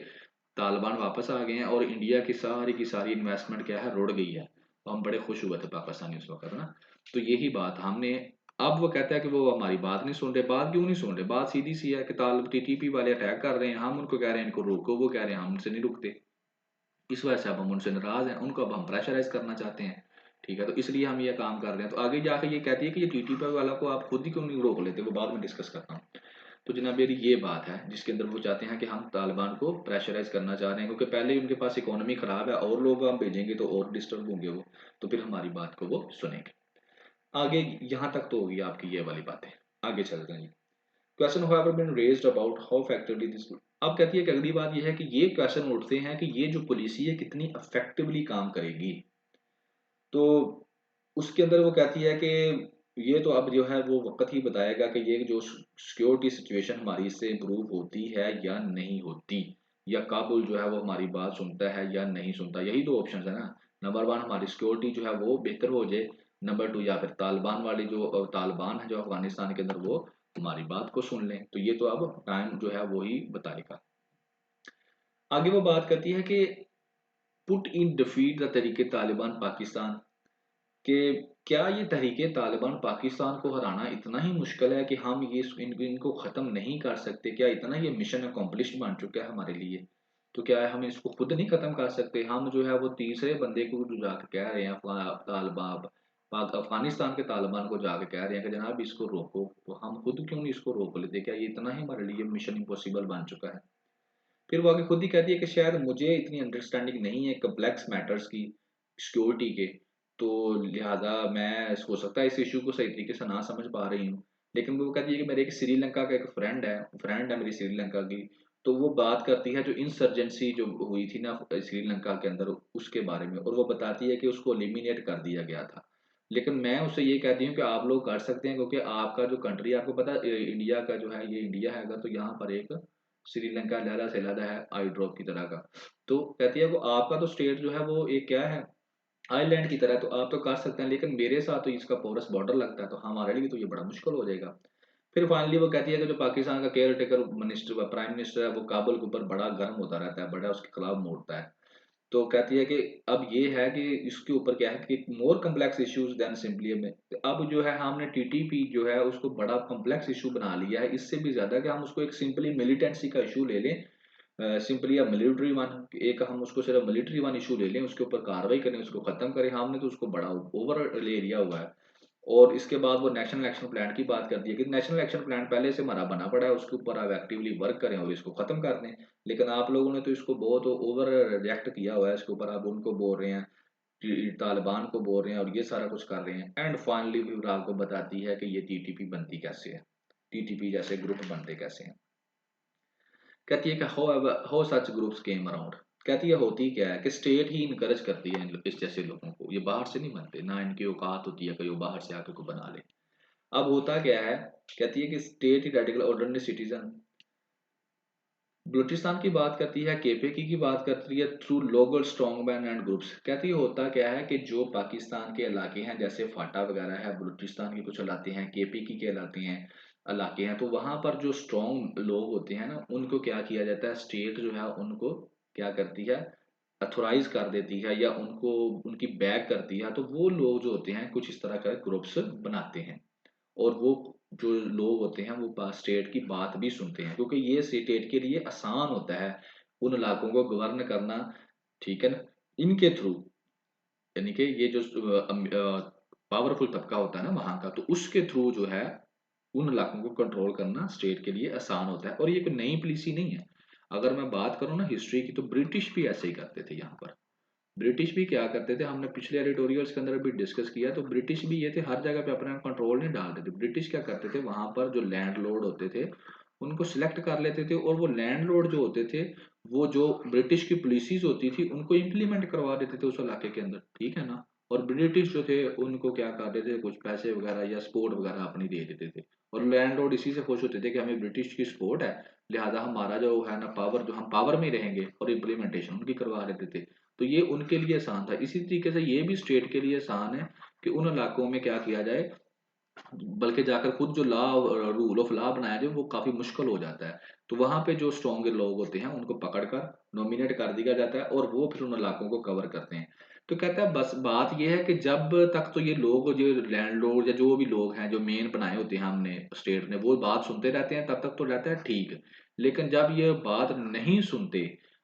तालिबान वापस आ गए हैं और इंडिया की सारी इन्वेस्टमेंट क्या है, रुड़ गई है। तो हम बड़े खुश हुए थे पाकिस्तानी उस वक़्त ना। तो यही बात हमने, अब वो कहता है कि वो हमारी बात नहीं सुन रहे। बात क्यों नहीं सुन रहे? बात सीधी-सी है कि टीटीपी वाले अटैक कर रहे हैं, हम उनको कह रहे हैं इनको रोको, वो कह रहे हैं हम उनसे नहीं रुकते। इस वजह से अब हम उनसे नाराज़ हैं, उनको अब हम प्रेशराइज़ करना चाहते हैं। ठीक है? तो इसलिए हम ये काम कर रहे हैं। तो आगे जाके ये कहती है कि ये टीटीपी वाला को आप खुद ही क्यों नहीं रोक लेते? वो बाद में डिस्कस करता हूँ। तो जनाब मेरी ये बात है जिसके अंदर वो चाहते हैं कि हम तालिबान को प्रेशराइज़ करना चाह रहे हैं, क्योंकि पहले ही उनके पास इकोनॉमी ख़राब है और लोग हम भेजेंगे तो और डिस्टर्ब होंगे वो, तो फिर हमारी बात को वो सुनेंगे। आगे यहाँ तक तो होगी आपकी ये वाली बातें। आगे चलते हैं जी। Question however been raised about how effectively this. अब कहती है कि अगली बात ये है कि ये क्वेश्चन उठते हैं कि ये जो पॉलिसी है कितनी इफेक्टिवली काम करेगी। तो उसके अंदर वो कहती है कि ये तो अब जो है वो वक़्त ही बताएगा कि ये जो सिक्योरिटी सिचुएशन हमारी इससे इम्प्रूव होती है या नहीं होती, या काबुल जो है वो हमारी बात सुनता है या नहीं सुनता। यही 2 ऑप्शंस है ना। नंबर 1 हमारी सिक्योरिटी जो है वो बेहतर हो जाए, नंबर 2 या फिर तालिबान वाली जो तालिबान है जो अफ़गानिस्तान के अंदर वो हमारी बात को सुन लें। तो ये तो अब टाइम जो है वो ही बताएगा। आगे वो बात करती है कि पुट इन डिफीट द तहरीक तालिबान पाकिस्तान, कि क्या ये तहरीके तालिबान पाकिस्तान को हराना इतना ही मुश्किल है कि हम ये इनको ख़त्म नहीं कर सकते? क्या इतना ये मिशन अकम्प्लिश्ड बन चुका है हमारे लिए? तो क्या हम इसको खुद नहीं ख़त्म कर सकते? हम जो है वो तीसरे बंदे को जो जाके कह रहे हैं अफ़गानिस्तान के तालिबान को जाके कह रहे हैं कि जनाब इसको रोको, तो हम खुद क्यों नहीं इसको रोक लेते? क्या ये इतना ही हमारे लिए मिशन इम्पॉसिबल बन चुका है? फिर वो आगे खुद ही कहती है कि शायद मुझे इतनी अंडरस्टैंडिंग नहीं है कॉम्प्लेक्स मैटर्स की, सिक्योरिटी के, तो लिहाजा मैं हो सकता है इस इशू को सही तरीके से ना समझ पा रही हूँ। लेकिन वो कहती है कि मेरे एक श्रीलंका का एक फ्रेंड है मेरी श्रीलंका की, तो वो बात करती है जो इंसर्जेंसी जो हुई थी ना श्रीलंका के अंदर उसके बारे में, और वो बताती है कि उसको एलिमिनेट कर दिया गया था। लेकिन मैं उससे ये कहती हूँ कि आप लोग कर सकते हैं, क्योंकि आपका जो कंट्री आपको पता है इंडिया का जो है ये इंडिया हैगा, तो यहाँ पर एक श्रीलंका लहरा से लहरा है आई ड्रॉप की तरह का। तो कहती है वो आपका तो स्टेट जो है वो एक क्या है, आइलैंड की तरह, तो आप तो कर सकते हैं, लेकिन मेरे साथ तो इसका पोरस बॉर्डर लगता है, तो हमारे लिए तो ये बड़ा मुश्किल हो जाएगा। फिर फाइनली वो कहती है कि जो पाकिस्तान का care taker minister prime minister है वो काबुल के ऊपर बड़ा गर्म होता रहता है, बड़ा उसके खिलाफ मोड़ता है। तो कहती है कि अब ये है कि इसके ऊपर क्या है कि more complex issues than simply में, अब जो है हमने टीटीपी जो है उसको बड़ा कॉम्प्लेक्स इशू बना लिया है, इससे भी ज्यादा कि हम उसको एक सिंपली मिलिटेंसी का इशू ले लें, सिंपली अब मिलिट्री वन, एक हम उसको सिर्फ मिलिट्री वन इशू ले लें, उसके ऊपर कार्रवाई करें, उसको खत्म करें। हमने तो उसको बड़ा ओवर ले लिया हुआ है। और इसके बाद वो नेशनल एक्शन प्लान की बात करती है कि नेशनल एक्शन प्लान पहले से हमारा बना पड़ा है, उसके ऊपर आप एक्टिवली वर्क करें और इसको खत्म कर दें। लेकिन आप लोगों ने तो इसको बहुत ओवर रिएक्ट किया हुआ है, इसके ऊपर आप उनको बोल रहे हैं कि तालिबान को बोल रहे हैं और ये सारा कुछ कर रहे हैं। एंड फाइनली फिर आपको बताती है कि ये टीटीपी बनती कैसे है, टीटीपी जैसे ग्रुप बनते कैसे हैं। कहती है कि how such groups came around. कहती है होती क्या है कि स्टेट ही इनकरेज करती है इस जैसे लोगों को, ये बाहर से नहीं बनते, ना इनकी औकात होती है कि वो बाहर से आके को बना ले। अब होता क्या है, कहती है कि स्टेट ही रेडिकल ऑर्डिनरी सिटीजन, बलूचिस्तान की बात करती है, केपीके की बात करती है through local strongman and groups. कहती है होता क्या है कि जो पाकिस्तान के इलाके हैं जैसे फाटा वगैरह है, बलूचिस्तान के कुछ इलाके हैं, केपीके के इलाके हैं, तो वहां पर जो स्ट्रॉन्ग लोग होते हैं ना उनको क्या किया जाता है, स्टेट जो है उनको क्या करती है, अथोराइज कर देती है या उनको उनकी बैक करती है। तो वो लोग जो होते हैं कुछ इस तरह का ग्रुप्स बनाते हैं, और वो जो लोग होते हैं वो स्टेट की बात भी सुनते हैं, क्योंकि ये स्टेट के लिए आसान होता है उन इलाकों को गवर्न करना। ठीक है ना, इनके थ्रू, यानी कि ये जो पावरफुल तबका होता है ना वहां का, तो उसके थ्रू जो है उन इलाकों को कंट्रोल करना स्टेट के लिए आसान होता है। और ये कोई नई पॉलिसी नहीं है। अगर मैं बात करूं ना हिस्ट्री की, तो ब्रिटिश भी ऐसे ही करते थे यहाँ पर। ब्रिटिश भी क्या करते थे, हमने पिछले एडिटोरियल्स के अंदर भी डिस्कस किया, तो ब्रिटिश भी ये थे हर जगह पे अपना कंट्रोल नहीं डालते थे। ब्रिटिश क्या करते थे, वहां पर जो लैंड लॉर्ड होते थे उनको सिलेक्ट कर लेते थे और वो लैंडलॉर्ड जो होते थे, वो जो ब्रिटिश की पॉलिसीज होती थी उनको इम्प्लीमेंट करवा देते थे उस इलाके के अंदर, ठीक है ना। और ब्रिटिश जो थे उनको क्या कर देते थे, कुछ पैसे वगैरह या सपोर्ट वगैरह अपनी दे देते थे। और लैंडलॉर्ड इसी से खुश होते थे कि हमें ब्रिटिश की सपोर्ट है, लिहाजा हमारा जो है ना पावर, जो हम पावर में रहेंगे, और इम्प्लीमेंटेशन उनकी करवा देते थे। तो ये उनके लिए आसान था। इसी तरीके से ये भी स्टेट के लिए आसान है कि उन इलाकों में क्या किया जाए, बल्कि जाकर खुद जो लॉ, रूल ऑफ लॉ बनाया जाए वो काफी मुश्किल हो जाता है। तो वहां पे जो स्ट्रॉन्ग लोग होते हैं उनको पकड़कर नॉमिनेट कर दिया जाता है और वो फिर उन इलाकों को कवर करते हैं। तो कहता है बस बात ये है कि जब तक तो ये लोग, जो लैंडलॉर्ड या जो भी लोग हैं जो मेन बनाए होते हैं हमने स्टेट ने, वो बात सुनते रहते हैं तब तक तो रहता है ठीक। लेकिन जब ये बात नहीं सुनते,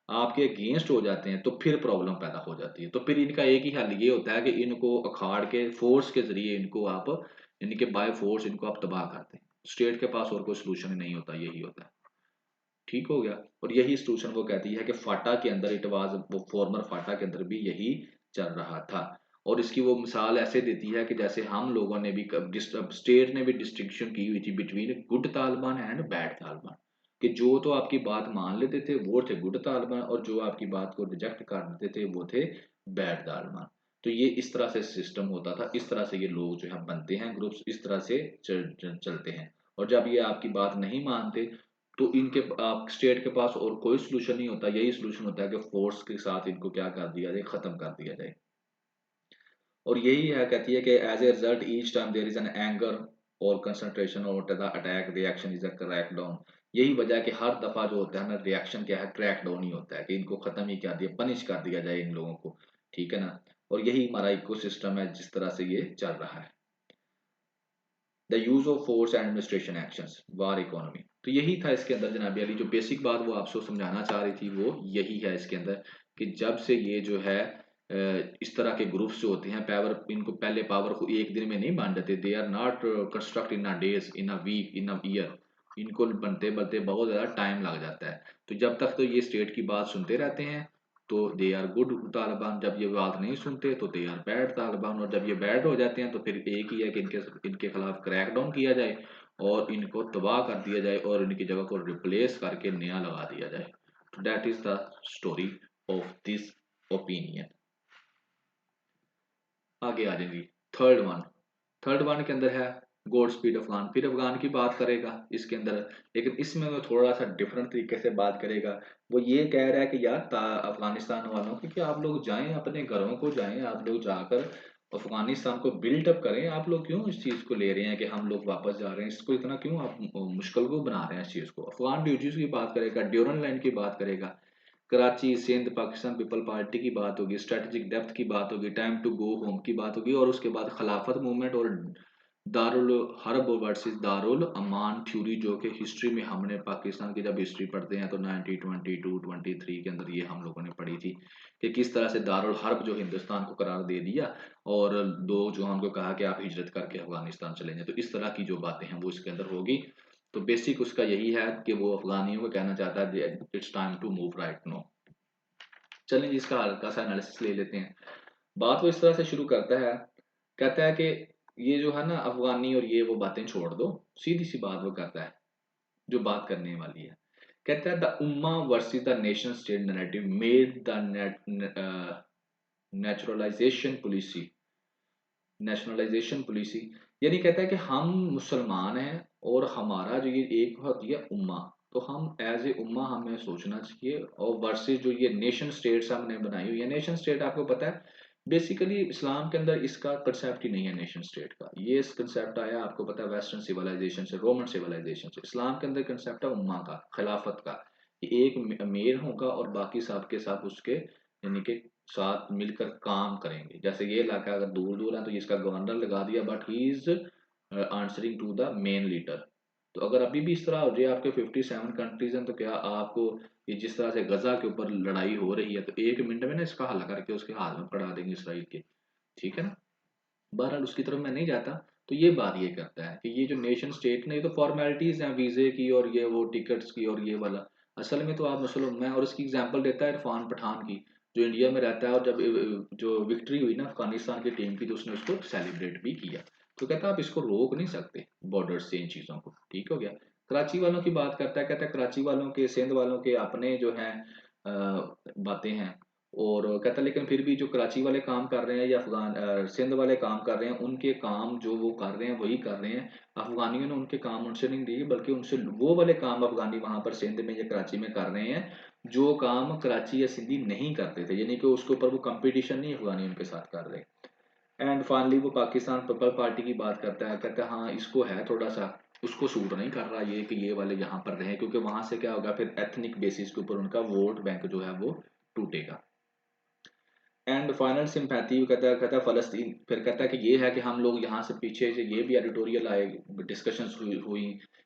आपके अगेंस्ट हो जाते हैं, तो फिर प्रॉब्लम पैदा हो जाती है। तो फिर इनका एक ही हल ये होता है कि इनको अखाड़ के फोर्स के जरिए इनको आप, यानी कि बाय फोर्स इनको आप तबाह करते हैं। स्टेट के पास और कोई सोल्यूशन नहीं होता, यही होता है। ठीक हो गया। और यही सोल्यूशन वो कहती है कि फाटा के अंदर इट वाज, वो फॉर्मर फाटा के अंदर भी यही चल रहा था। और इसकी वो मिसाल ऐसे देती है कि जैसे हम लोगों ने भी स्टेट ने भी डिस्टिंक्शन की हुई थी between good Taliban and bad Taliban, कि जो तो आपकी बात मान लेते थे वो थे गुड तालिबान, और जो आपकी बात को रिजेक्ट कर देते थे वो थे बैड तालिबान। तो ये इस तरह से सिस्टम होता था, इस तरह से ये लोग जो है बनते हैं, ग्रुप्स इस तरह से चलते हैं। और जब ये आपकी बात नहीं मानते, तो इनके आप स्टेट के पास और कोई सोल्यूशन नहीं होता, यही सोल्यूशन होता है कि फोर्स के साथ इनको क्या कर दिया जाए, खत्म कर दिया जाए। और यही है, कहती है कि as a result each time there is an anger और कंसंट्रेशन और the attack reaction is a crack down. यही वजह है कि हर दफा जो होता है ना, रिएक्शन क्या है, क्रैक डाउन ही होता है, कि इनको खत्म ही कर दिया, पनिश कर दिया जाए इन लोगों को, ठीक है ना। और यही हमारा इकोसिस्टम है जिस तरह से ये चल रहा है। The use of force administration actions, war economy. तो यही था इसके अंदर जनाबी अली, जो बेसिक बात वो आपसे समझाना चाह रही थी वो यही है इसके अंदर, कि जब से ये जो है इस तरह के ग्रुप्स जो होते हैं, पावर, इनको पहले पावर को एक दिन में नहीं बांध देते, they are not construct in a days, in a week, in a year. इनको बनते बनते बहुत ज़्यादा टाइम लग जाता है। तो जब तक तो ये स्टेट की बात सुनते रहते हैं तो दे आर गुड तालिबान, जब ये बात नहीं सुनते तो दे आर बैड तालिबान, और जब ये बैड हो जाते हैं तो फिर एक ही है कि इनके इनके खिलाफ क्रैकडाउन किया जाए और इनको तबाह कर दिया जाए और इनकी जगह को रिप्लेस करके नया लगा दिया जाए। तो that is the story of this opinion. आगे आ जाएंगी थर्ड वन। थर्ड वन के अंदर है गॉड स्पीड अफगान, फिर अफगान की बात करेगा इसके अंदर। लेकिन इसमें वो थोड़ा सा डिफरेंट तरीके से बात करेगा। वो ये कह रहा है कि यार अफगानिस्तान वालों की, कि आप लोग जाएं, अपने घरों को जाएं, आप लोग जाकर अफगानिस्तान को बिल्ट अप करें। आप लोग क्यों इस चीज़ को ले रहे हैं कि हम लोग वापस जा रहे हैं, इसको इतना क्यों आप मुश्किल को बना रहे हैं इस चीज़ को। अफगान ड्यूटीज की बात करेगा, ड्यूरन लाइन की बात करेगा, कराची सिंध पाकिस्तान पीपल पार्टी की बात होगी, स्ट्रेटेजिक डेप्थ की बात होगी, टाइम टू गो होम की बात होगी, और उसके बाद खिलाफत मूवमेंट और दारुल हर्ब वर्सेस दारुल अमान थ्योरी, जो कि हिस्ट्री में हमने पाकिस्तान की जब हिस्ट्री पढ़ते हैं तो 1922 23 के अंदर ये हम लोगों ने पढ़ी थी, कि किस तरह से दारुल हर्ब जो हिंदुस्तान को करार दे दिया, और लोग जो हमको कहा कि आप हिजरत करके अफगानिस्तान चले जाएं। तो इस तरह की जो बातें हैं वो इसके अंदर होगी। तो बेसिक उसका यही है कि वो अफगानियों को कहना चाहता है it's time to move right now. चलें जी, इसका हल्का सा एनालिसिस ले लेते हैं। बात वो इस तरह से शुरू करता है, कहता है कि ये जो है ना अफगानी और ये वो बातें छोड़ दो, सीधी सी बात वो करता है जो बात करने वाली है। कहता है the Umma versus the nation state narrative made the naturalisation policy, nationalisation policy. यानी कहता है कि हम मुसलमान हैं और हमारा जो ये एक होती है उम्मा, तो हम एज ए उम्मा हमें सोचना चाहिए, और वर्सेस जो ये नेशन स्टेट्स हमने बनाई हुई है। नेशन स्टेट आपको पता है बेसिकली इस्लाम के अंदर इसका कंसेप्ट ही नहीं है नेशन स्टेट का। ये इस कंसेप्ट आया आपको पता है वेस्टर्न सिविलाइजेशन से, रोमन सिविलाइजेशन से। इस्लाम के अंदर कंसेप्ट है उम्मा का, खिलाफत का, कि एक अमीर होगा और बाकी सब के सब उसके यानी कि साथ मिलकर काम करेंगे। जैसे ये इलाका अगर दूर दूर है तो इसका गवर्नर लगा दिया, but he is answering to the main leader. तो अगर अभी भी इस तरह हो जाए, आपके 57 कंट्रीज हैं, तो क्या आपको ये जिस तरह से गजा के ऊपर लड़ाई हो रही है, तो एक मिनट में ना इसका हल करके उसके हाथ में पड़ा देंगे इसराइल के, ठीक है ना। बहरहाल उसकी तरफ मैं नहीं जाता। तो ये बात ये करता है कि ये जो नेशन स्टेट ने, ये तो फॉर्मेलिटीज हैं वीजे की और ये वो टिकट्स की और ये वाला। असल में तो आप मुसलमान, मैं और इसकी एग्जांपल देता है इरफान पठान की, जो इंडिया में रहता है, और जब जो विक्ट्री हुई ना अफगानिस्तान की टीम की, तो उसने उसको सेलिब्रेट भी किया। तो कहता है आप इसको रोक नहीं सकते बॉर्डर से इन चीज़ों को, ठीक हो गया। कराची वालों की बात करता है, कहता है कराची वालों के, सिंध वालों के अपने जो हैं बातें हैं। और कहता है लेकिन फिर भी जो कराची वाले काम कर रहे हैं या सिंध वाले काम कर रहे हैं, उनके काम जो वो कर रहे हैं वही कर रहे हैं। अफगानियों ने उनके काम उनसे नहीं लिए, बल्कि उनसे वो वाले काम अफगानी वहां पर सिंध में या कराची में कर रहे हैं जो काम कराची या सिंधी नहीं करते थे, यानी कि उसके ऊपर वो कंपटीशन नहीं अफगानी उनके साथ कर रहे। एंड फाइनली वो पाकिस्तान पीपल पार्टी की बात करता है, कहता है हाँ इसको है थोड़ा सा, उसको सूट नहीं कर रहा ये कि ये वाले यहाँ पर रहे, क्योंकि वहां से क्या होगा, फिर एथनिक बेसिस के ऊपर उनका वोट बैंक जो है वो टूटेगा। एंड फाइनल सिंपैथी कहता है फलस्तीन, फिर कहता है कि ये है कि हम लोग यहाँ से पीछे से ये भी एडिटोरियल आए, डिस्कशंस हुई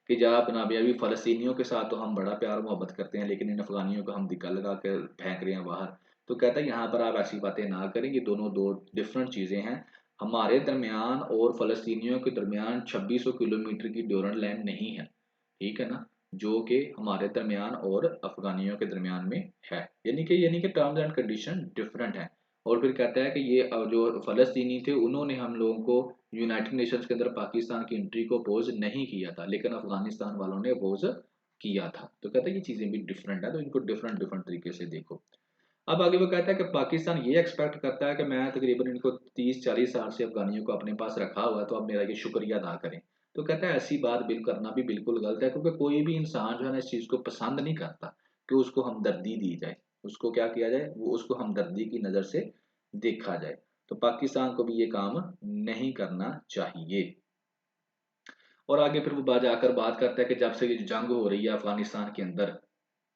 कि जहाँ ना अभी फलस्तीनियों के साथ तो हम बड़ा प्यार मोहब्बत करते हैं, लेकिन इन अफगानियों को हम दिक्कत लगा कर फेंक रहे हैं बाहर। तो कहता है यहाँ पर आप ऐसी बातें ना करें, ये दोनों दो डिफरेंट चीज़ें हैं। हमारे दरमियान और फलस्तीनियों के दरमियान 2600 किलोमीटर की ड्यूरन लाइन नहीं है, ठीक है ना, जो कि हमारे दरमियान और अफगानियों के दरमियान में है, यानी कि टर्म्स एंड कंडीशन डिफरेंट है। और फिर कहता है कि ये जो फ़लस्तीनी थे उन्होंने हम लोगों को यूनाइटेड नेशंस के अंदर पाकिस्तान की एंट्री को अपोज़ नहीं किया था, लेकिन अफ़गानिस्तान वालों ने अपोज़ किया था। तो कहता है ये चीज़ें भी डिफरेंट है, तो इनको डिफरेंट डिफरेंट तरीके से देखो। अब आगे वो कहता है कि पाकिस्तान ये एक्सपेक्ट करता है कि मैं तकरीबन इनको 30-40 साल से अफ़गानियों को अपने पास रखा हुआ है, तो अब मेरा ये शुक्रिया अदा करें। तो कहता है ऐसी बात करना भी बिल्कुल गलत है, क्योंकि कोई भी इंसान जो है ना इस चीज़ को पसंद नहीं करता कि उसको हमदर्दी दी जाए, उसको क्या किया जाए, वो उसको हमदर्दी की नज़र से देखा जाए। तो पाकिस्तान को भी ये काम नहीं करना चाहिए। और आगे फिर वो जाकर बात करता है कि जब से ये जंग हो रही है अफ़गानिस्तान के अंदर,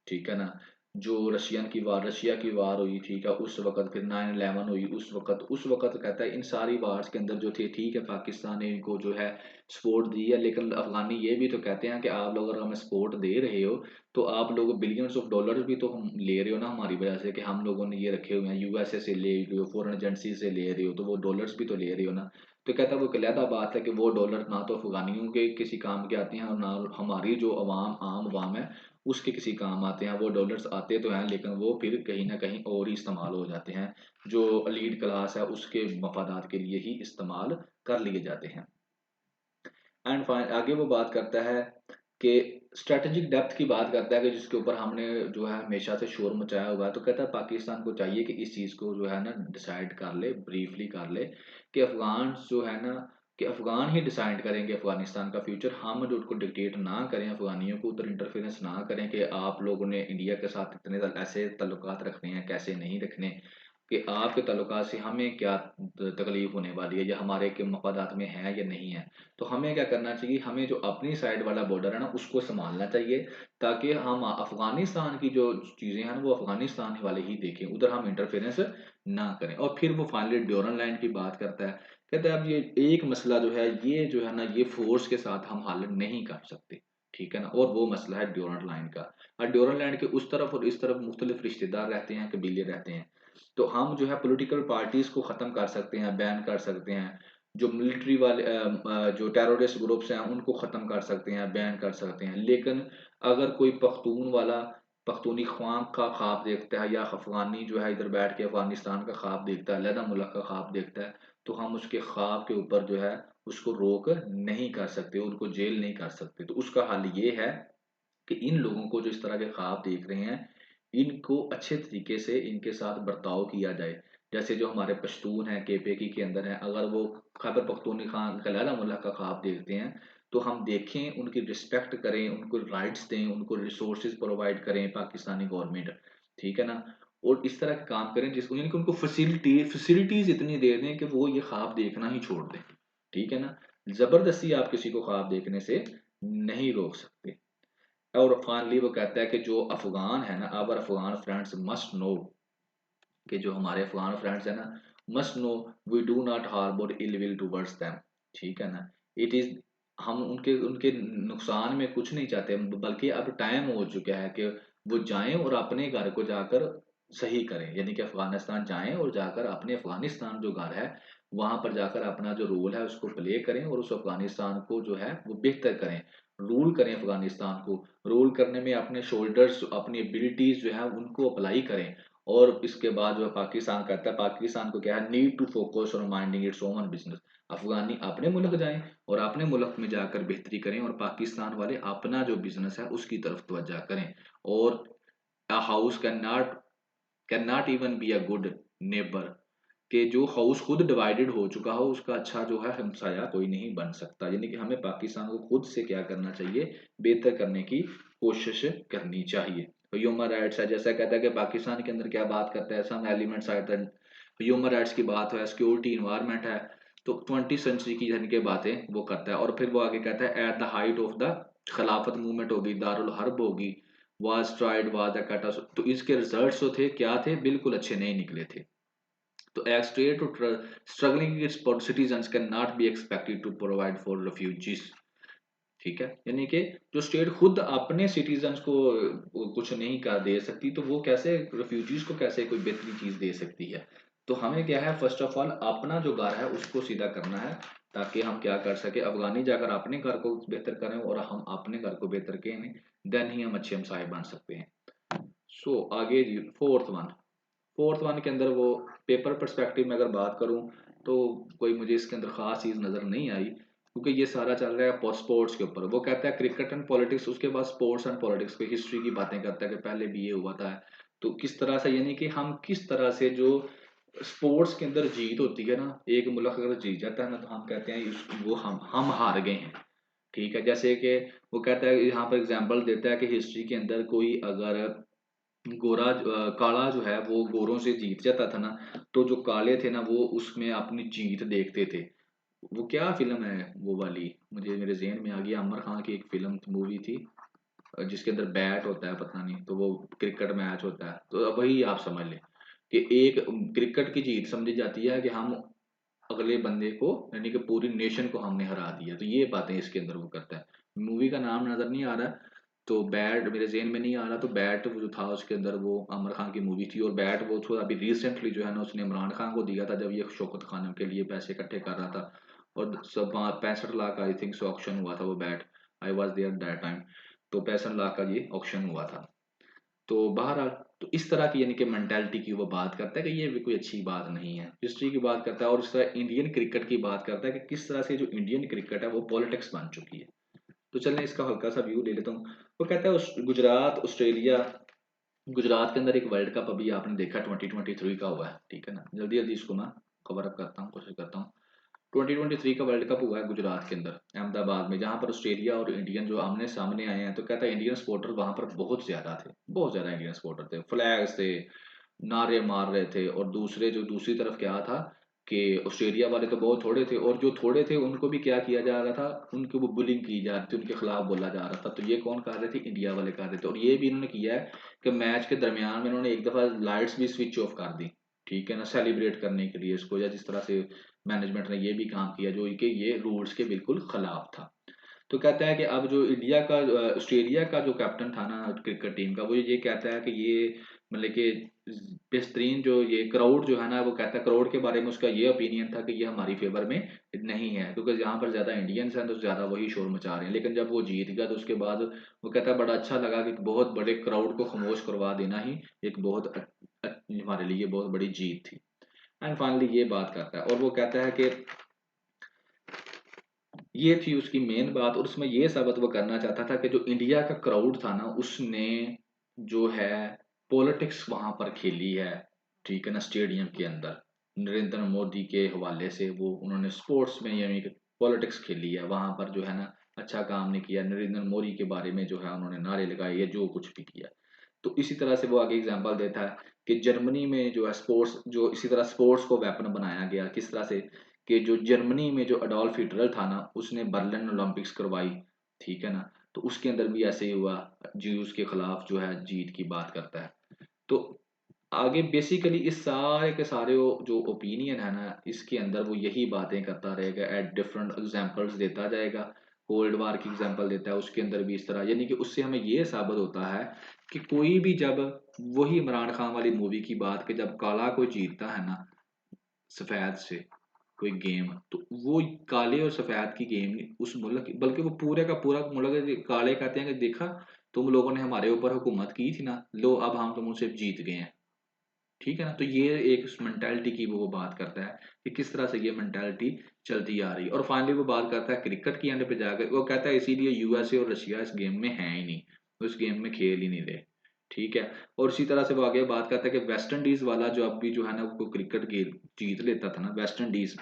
ठीक है ना? जो रशिया की वार हुई, ठीक है? उस वक़्त फिर 9/11 हुई, उस वक़्त कहता है इन सारी वार्स के अंदर जो थे, ठीक है, पाकिस्तान ने इनको जो है सपोर्ट दी है, लेकिन अफ़गानी ये भी तो कहते हैं कि आप लोग अगर हमें सपोर्ट दे रहे हो, तो आप लोग बिलियंस ऑफ डॉलर्स भी तो हम ले रहे हो ना हमारी वजह से, कि हम लोगों ने ये रखे हुए हैं, यूएसए से ले रहे हो, फ़ॉरेन एजेंसी से ले रहे हो, तो वो डॉलर्स भी तो ले रहे हो ना। तो कहता है वो एक अलहदा बात है कि वो डॉलर ना तो अफ़गानियों के किसी काम के आते हैं और ना हमारी जो आम अवाम है उसके किसी काम आते हैं। वो डॉलर्स आते तो हैं, लेकिन वो फिर कहीं न कहीं और ही इस्तेमाल हो जाते हैं। जो एलीट क्लास है उसके मफादात के लिए ही इस्तेमाल कर लिए जाते हैं। एंड आगे वो बात करता है कि स्ट्रैटेजिक डेप्थ की बात करता है कि जिसके ऊपर हमने जो है हमेशा से शोर मचाया हुआ है। तो कहता है पाकिस्तान को चाहिए कि इस चीज़ को जो है ना डिसाइड कर ले, ब्रीफली कर ले, कि अफ़गान जो है ना, कि अफ़गान ही डिसाइड करेंगे अफ़गानिस्तान का फ्यूचर। हम जो उनको डिक्टेट ना करें, अफ़गानियों को उधर इंटरफेरेंस ना करें कि आप लोगों ने इंडिया के साथ इतने ऐसे ताल्लुकात रखने हैं, कैसे नहीं रखने, कि आपके ताल्लुकात से हमें क्या तकलीफ होने वाली है, या हमारे के मफादात में है या नहीं है। तो हमें क्या करना चाहिए, हमें जो अपनी साइड वाला बॉर्डर है ना उसको संभालना चाहिए, ताकि हम अफगानिस्तान की जो चीज़ें हैं ना वो अफगानिस्तान वाले ही देखें, उधर हम इंटरफेरेंस ना करें। और फिर वो फाइनली ड्यूरन लाइन की बात करता है, कहता है अब ये एक मसला जो है ये जो है ना ये फोर्स के साथ हम हल नहीं कर सकते, ठीक है ना, और वो मसला है ड्यूरन लाइन का। और ड्यूरन लाइन के उस तरफ और इस तरफ मुख्तलिफ रिश्तेदार रहते हैं, कबीले रहते हैं। तो हम जो है पॉलिटिकल पार्टीज को ख़त्म कर सकते हैं, बैन कर सकते हैं, जो मिलिट्री वाले जो टेररिस्ट ग्रुप्स हैं उनको ख़त्म कर सकते हैं, बैन कर सकते हैं। लेकिन अगर कोई पख्तून वाला पख्तूनख्वा का ख्वाब देखता है, या अफ़गानी जो है इधर बैठ के अफ़गानिस्तान का ख्वाब देखता है, अलहदा मुल्क का ख्वाब देखता है, तो हम उसके ख्वाब के ऊपर जो है उसको रोक नहीं कर सकते, उनको जेल नहीं कर सकते। तो उसका हल ये है कि इन लोगों को जो इस तरह के ख्वाब देख रहे हैं, इनको अच्छे तरीके से इनके साथ बर्ताव किया जाए। जैसे जो हमारे पश्तून हैं, केपीके के अंदर हैं, अगर वो खैबर पख्तूनख्वा कलहला मुल्क का ख्वाब देखते हैं, तो हम देखें, उनकी रिस्पेक्ट करें, उनको राइट्स दें, उनको रिसोर्सेज प्रोवाइड करें पाकिस्तानी गवर्नमेंट, ठीक है ना? और इस तरह के काम करें जिसको, यानी कि उनको फैसिलिटीज़ इतनी दे दें कि वो ये ख्वाब देखना ही छोड़ दें, ठीक है ना? ज़बरदस्ती आप किसी को ख्वाब देखने से नहीं रोक सकते। और फाइनली वो कहता है कि जो अफ़गान है ना, our Afghan friends must know, कि जो हमारे अफ़गान फ्रेंड्स हैं ना, must know we do not harbour ill will towards them, ठीक है ना? इट इज़, हम उनके उनके नुकसान में कुछ नहीं चाहते, बल्कि अब टाइम हो चुका है कि वो जाएँ और अपने घर को जाकर सही करें। यानी कि अफ़गानिस्तान जाएँ और जाकर अपने अफ़गानिस्तान जो घर है, वहाँ पर जाकर अपना जो रोल है उसको प्ले करें, और उस अफ़गानिस्तान को जो है वो बेहतर करें। रूल करें अफ़गानिस्तान को, रूल करने में अपने शोल्डर्स, अपनी एबिलिटीज़ जो है उनको अप्लाई करें, और इसके बाद जो पाकिस्तान कहता है, पाकिस्तान को क्या है, need to focus on minding its own business. अफगानी अपने मुल्क जाएं और अपने मुल्क में जाकर बेहतरी करें, और पाकिस्तान वाले अपना जो बिजनेस है उसकी तरफ तवज्जो करें। और a house can not even be a good neighbour, कि जो हाउस खुद डिवाइडेड हो चुका हो उसका अच्छा जो है हमसाया कोई नहीं बन सकता। यानी कि हमें पाकिस्तान को खुद से क्या करना चाहिए, बेहतर करने की कोशिश करनी चाहिए। ह्यूमन राइट्स है, जैसा कहता है कि पाकिस्तान के अंदर क्या बात करता है, some elements are the human rights की बात है, सिक्योरिटी इन्वायरमेंट है, तो 20वीं सेंचुरी की यानी कि बातें वो करता है। और फिर वो आगे कहता है at the height of the खिलाफत मूवमेंट होगी, दारुल हर्ब होगी, वाज ट्राइड वाज द कैटास, तो इसके रिजल्ट्स जो थे क्या थे, बिल्कुल अच्छे नहीं निकले थे। तो a state to struggling its citizens cannot be expected to provide for refugees। ठीक है, यानी कि जो स्टेट खुद अपने सिटीजन्स को कुछ नहीं कर दे सकती, तो वो कैसे रेफ्यूजीज को कैसे कोई बेहतरी चीज दे सकती है। तो हमें क्या है, फर्स्ट ऑफ ऑल अपना जो घर है उसको सीधा करना है, ताकि हम क्या कर सके, अफगानी जाकर अपने घर को बेहतर करें और हम अपने घर को बेहतर करें, देन ही हम अच्छे हमसाए बन सकते हैं। सो आगे फोर्थ वन के अंदर वो पेपर पर्सपेक्टिव में अगर बात करूं, तो कोई मुझे इसके अंदर खास चीज नजर नहीं आई, क्योंकि ये सारा चल रहा है स्पोर्ट्स के ऊपर। वो कहता है क्रिकेट एंड पॉलिटिक्स, उसके बाद स्पोर्ट्स एंड पॉलिटिक्स की हिस्ट्री की बातें करता है कि पहले भी ये हुआ था। तो किस तरह से, यानी कि हम किस तरह से जो स्पोर्ट्स के अंदर जीत होती है ना, एक मुल्क अगर जीत जाता है ना, तो हम कहते हैं वो हम हार गए हैं। ठीक है, जैसे कि वो कहता है, यहाँ पर एग्जाम्पल देता है कि हिस्ट्री के अंदर कोई अगर काला जो है वो गोरों से जीत जाता था ना, तो जो काले थे ना वो उसमें अपनी जीत देखते थे। वो क्या फिल्म है वो वाली, मुझे मेरे ज़हन में आ गई, आमिर खान की एक फिल्म मूवी थी, जिसके अंदर बैट होता है, पता नहीं, तो वो क्रिकेट मैच होता है, तो अब वही आप समझ लें कि एक क्रिकेट की जीत समझी जाती है कि हम अगले बंदे को, यानी कि पूरी नेशन को हमने हरा दिया। तो ये बातें इसके अंदर वो करता है। मूवी का नाम नजर नहीं आ रहा, तो बैट मेरे ज़हन में नहीं आ रहा। तो बैट वो जो था उसके अंदर, वो आमिर खान की मूवी थी, और बैट वो थोड़ा अभी रिसेंटली जो है ना उसने इमरान खान को दिया था, जब ये शौकत खान के लिए पैसे इकट्ठे कर रहा था, और सब 65 lakh I think so auction हुआ था वो bat. I was there that time. तो 65 लाख का ये ऑक्शन हुआ था। तो बहरहाल, तो इस तरह की यानी कि मेंटालिटी की वो बात करता है कि ये भी कोई अच्छी बात नहीं है। हिस्ट्री की बात करता है, और इस तरह इंडियन क्रिकेट की बात करता है कि किस तरह से जो इंडियन क्रिकेट है वो पॉलिटिक्स बन चुकी है। तो चलने इसका हल्का सा व्यू ले लेता हूँ। वो कहता है गुजरात ऑस्ट्रेलिया, गुजरात के अंदर एक वर्ल्ड कप अभी आपने देखा 2023 का हुआ है, ठीक है ना, जल्दी जल्दी इसको मैं कवर अप करता हूँ, कोशिश करता हूँ। 2023 का वर्ल्ड कप हुआ है गुजरात के अंदर, अहमदाबाद में, जहाँ पर ऑस्ट्रेलिया और इंडियन जो आमने सामने आए हैं। तो कहता है इंडियन सपोर्टर वहां पर बहुत ज्यादा थे, बहुत ज्यादा इंडियन सपोर्टर थे, फ्लैग्स थे, नारे मार रहे थे। और दूसरे जो दूसरी तरफ क्या था कि ऑस्ट्रेलिया वाले तो बहुत थोड़े थे, और जो थोड़े थे उनको भी क्या किया जा रहा था, उनकी वो बुलिंग की जा रही थी, उनके खिलाफ बोला जा रहा था। तो ये कौन कर रहे थे, इंडिया वाले कर रहे थे। और ये भी इन्होंने किया है कि मैच के दरमियान में इन्होंने एक दफा लाइट्स भी स्विच ऑफ कर दी, ठीक है ना, सेलिब्रेट करने के लिए इसको, या जिस तरह से मैनेजमेंट ने ये भी काम किया जो कि ये रूल्स के बिल्कुल खिलाफ था। तो कहता है कि अब जो इंडिया का ऑस्ट्रेलिया का जो कैप्टन था ना क्रिकेट टीम का, वो ये कहता है कि ये मतलब कि बेहतरीन जो ये क्राउड जो है ना, वो कहता है क्राउड के बारे में उसका ये ओपिनियन था कि ये हमारी फेवर में नहीं है, क्योंकि यहाँ पर ज़्यादा इंडियंस हैं तो ज़्यादा वही शोर मचा रहे हैं। लेकिन जब वो जीत गया तो उसके बाद वो कहता है बड़ा अच्छा लगा कि बहुत बड़े क्राउड को खामोश करवा देना ही एक बहुत हमारे लिए बहुत बड़ी जीत थी। एंड फाइनली ये बात करता है, और वो कहता है कि ये थी उसकी मेन बात, और उसमें ये साबित वो करना चाहता था कि जो इंडिया का क्राउड था ना उसने जो है पॉलिटिक्स वहां पर खेली है, ठीक है ना, स्टेडियम के अंदर नरेंद्र मोदी के हवाले से वो उन्होंने स्पोर्ट्स में यानी कि पॉलिटिक्स खेली है वहां पर, जो है ना अच्छा काम नहीं किया। नरेंद्र मोदी के बारे में जो है उन्होंने नारे लगाए या जो कुछ भी किया। तो इसी तरह से वो आगे एग्जांपल देता है कि जर्मनी में जो है स्पोर्ट्स, जो इसी तरह स्पोर्ट्स को वेपन बनाया गया किस तरह से, कि जो जर्मनी में जो अडोल्फ हिटलर था ना उसने बर्लिन ओलंपिक्स करवाई, ठीक है ना, तो उसके अंदर भी ऐसे ही हुआ, ज्यूज के खिलाफ जो है जीत की बात करता है। तो आगे बेसिकली इस सारे के सारे जो ओपिनियन है ना इसके अंदर वो यही बातें करता रहेगा, एट डिफरेंट एग्जांपल्स देता जाएगा। कोल्ड वार की एग्जांपल देता है, उसके अंदर भी इस तरह, यानी कि उससे हमें ये साबित होता है कि कोई भी जब, वही इमरान खान वाली मूवी की बात, कि जब काला कोई जीतता है ना सफेद से कोई गेम, तो वो काले और सफेद की गेम नहीं, उस मुल्क बल्कि वो पूरे का पूरा मुल्क काले कहते हैं कि देखा तुम लोगों ने हमारे ऊपर हुकूमत की थी ना, लो अब हम तुम उनसे जीत गए हैं। ठीक है ना। तो ये एक मेंटालिटी की वो बात करता है कि किस तरह से ये मेंटालिटी चलती आ रही है। और फाइनली वो बात करता है क्रिकेट की एंड पे जाकर, वो कहता है इसीलिए यूएसए और रशिया इस गेम में है ही नहीं, वो इस गेम में खेल ही नहीं रहे। ठीक है। और इसी तरह से वो आगे बात करता है कि वेस्ट इंडीज वाला जो अब भी जो है ना वो क्रिकेट गेम जीत लेता था ना, वेस्ट इंडीज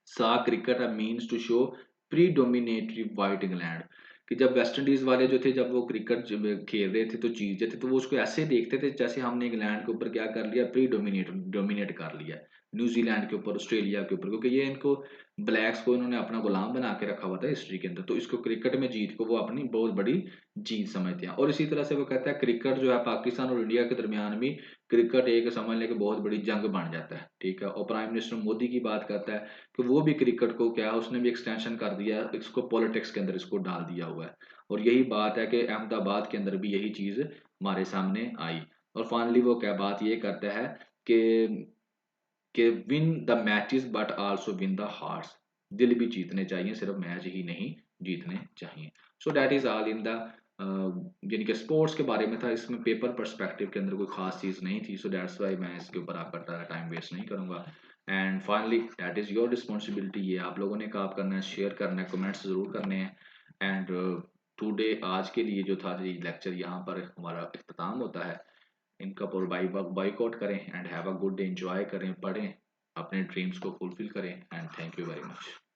सा cricket means to show predominantly white England, कि जब वेस्ट इंडीज वाले जो थे जब वो क्रिकेट खेल रहे थे तो जीत जाते, तो वो उसको ऐसे देखते थे जैसे हमने इंग्लैंड के ऊपर क्या कर लिया, डोमिनेट कर लिया न्यूजीलैंड के ऊपर, ऑस्ट्रेलिया के ऊपर, क्योंकि ये इनको ब्लैक्स को इन्होंने अपना गुलाम बना के रखा हुआ था हिस्ट्री के अंदर। तो इसको क्रिकेट में जीत को वो अपनी बहुत बड़ी जीत समझते हैं। और इसी तरह से वो कहता है क्रिकेट जो है पाकिस्तान और इंडिया के दरमियान भी क्रिकेट एक समझ लें कि बहुत बड़ी जंग बन जाता है। ठीक है। और प्राइम मिनिस्टर मोदी की बात करता है कि वो भी क्रिकेट को क्या है, उसने भी एक्सटेंशन कर दिया है, इसको पॉलिटिक्स के अंदर इसको डाल दिया हुआ है। और यही बात है कि अहमदाबाद के अंदर भी यही चीज हमारे सामने आई। और फाइनली वो क्या बात ये करता है कि win the matches but also win the hearts, दिल भी जीतने चाहिए, सिर्फ मैच ही नहीं जीतने चाहिए। So that is all in the यानी कि स्पोर्ट्स के बारे में था, इसमें पेपर पर्सपेक्टिव के अंदर कोई खास चीज़ नहीं थी। सो दैट्स वाई मैं इसके ऊपर आपका टाइम वेस्ट नहीं करूंगा। And finally that is your responsibility, ये आप लोगों ने काम करना है, शेयर करना है, कमेंट्स ज़रूर करने हैं। एंड टुडे आज के लिए जो था ये लेक्चर यहाँ पर हमारा इख्तिताम होता है। इनका पर बाईकआउट करें and have a good day, enjoy करें, पढ़ें, अपने ड्रीम्स को फुलफिल करें। And thank you very much.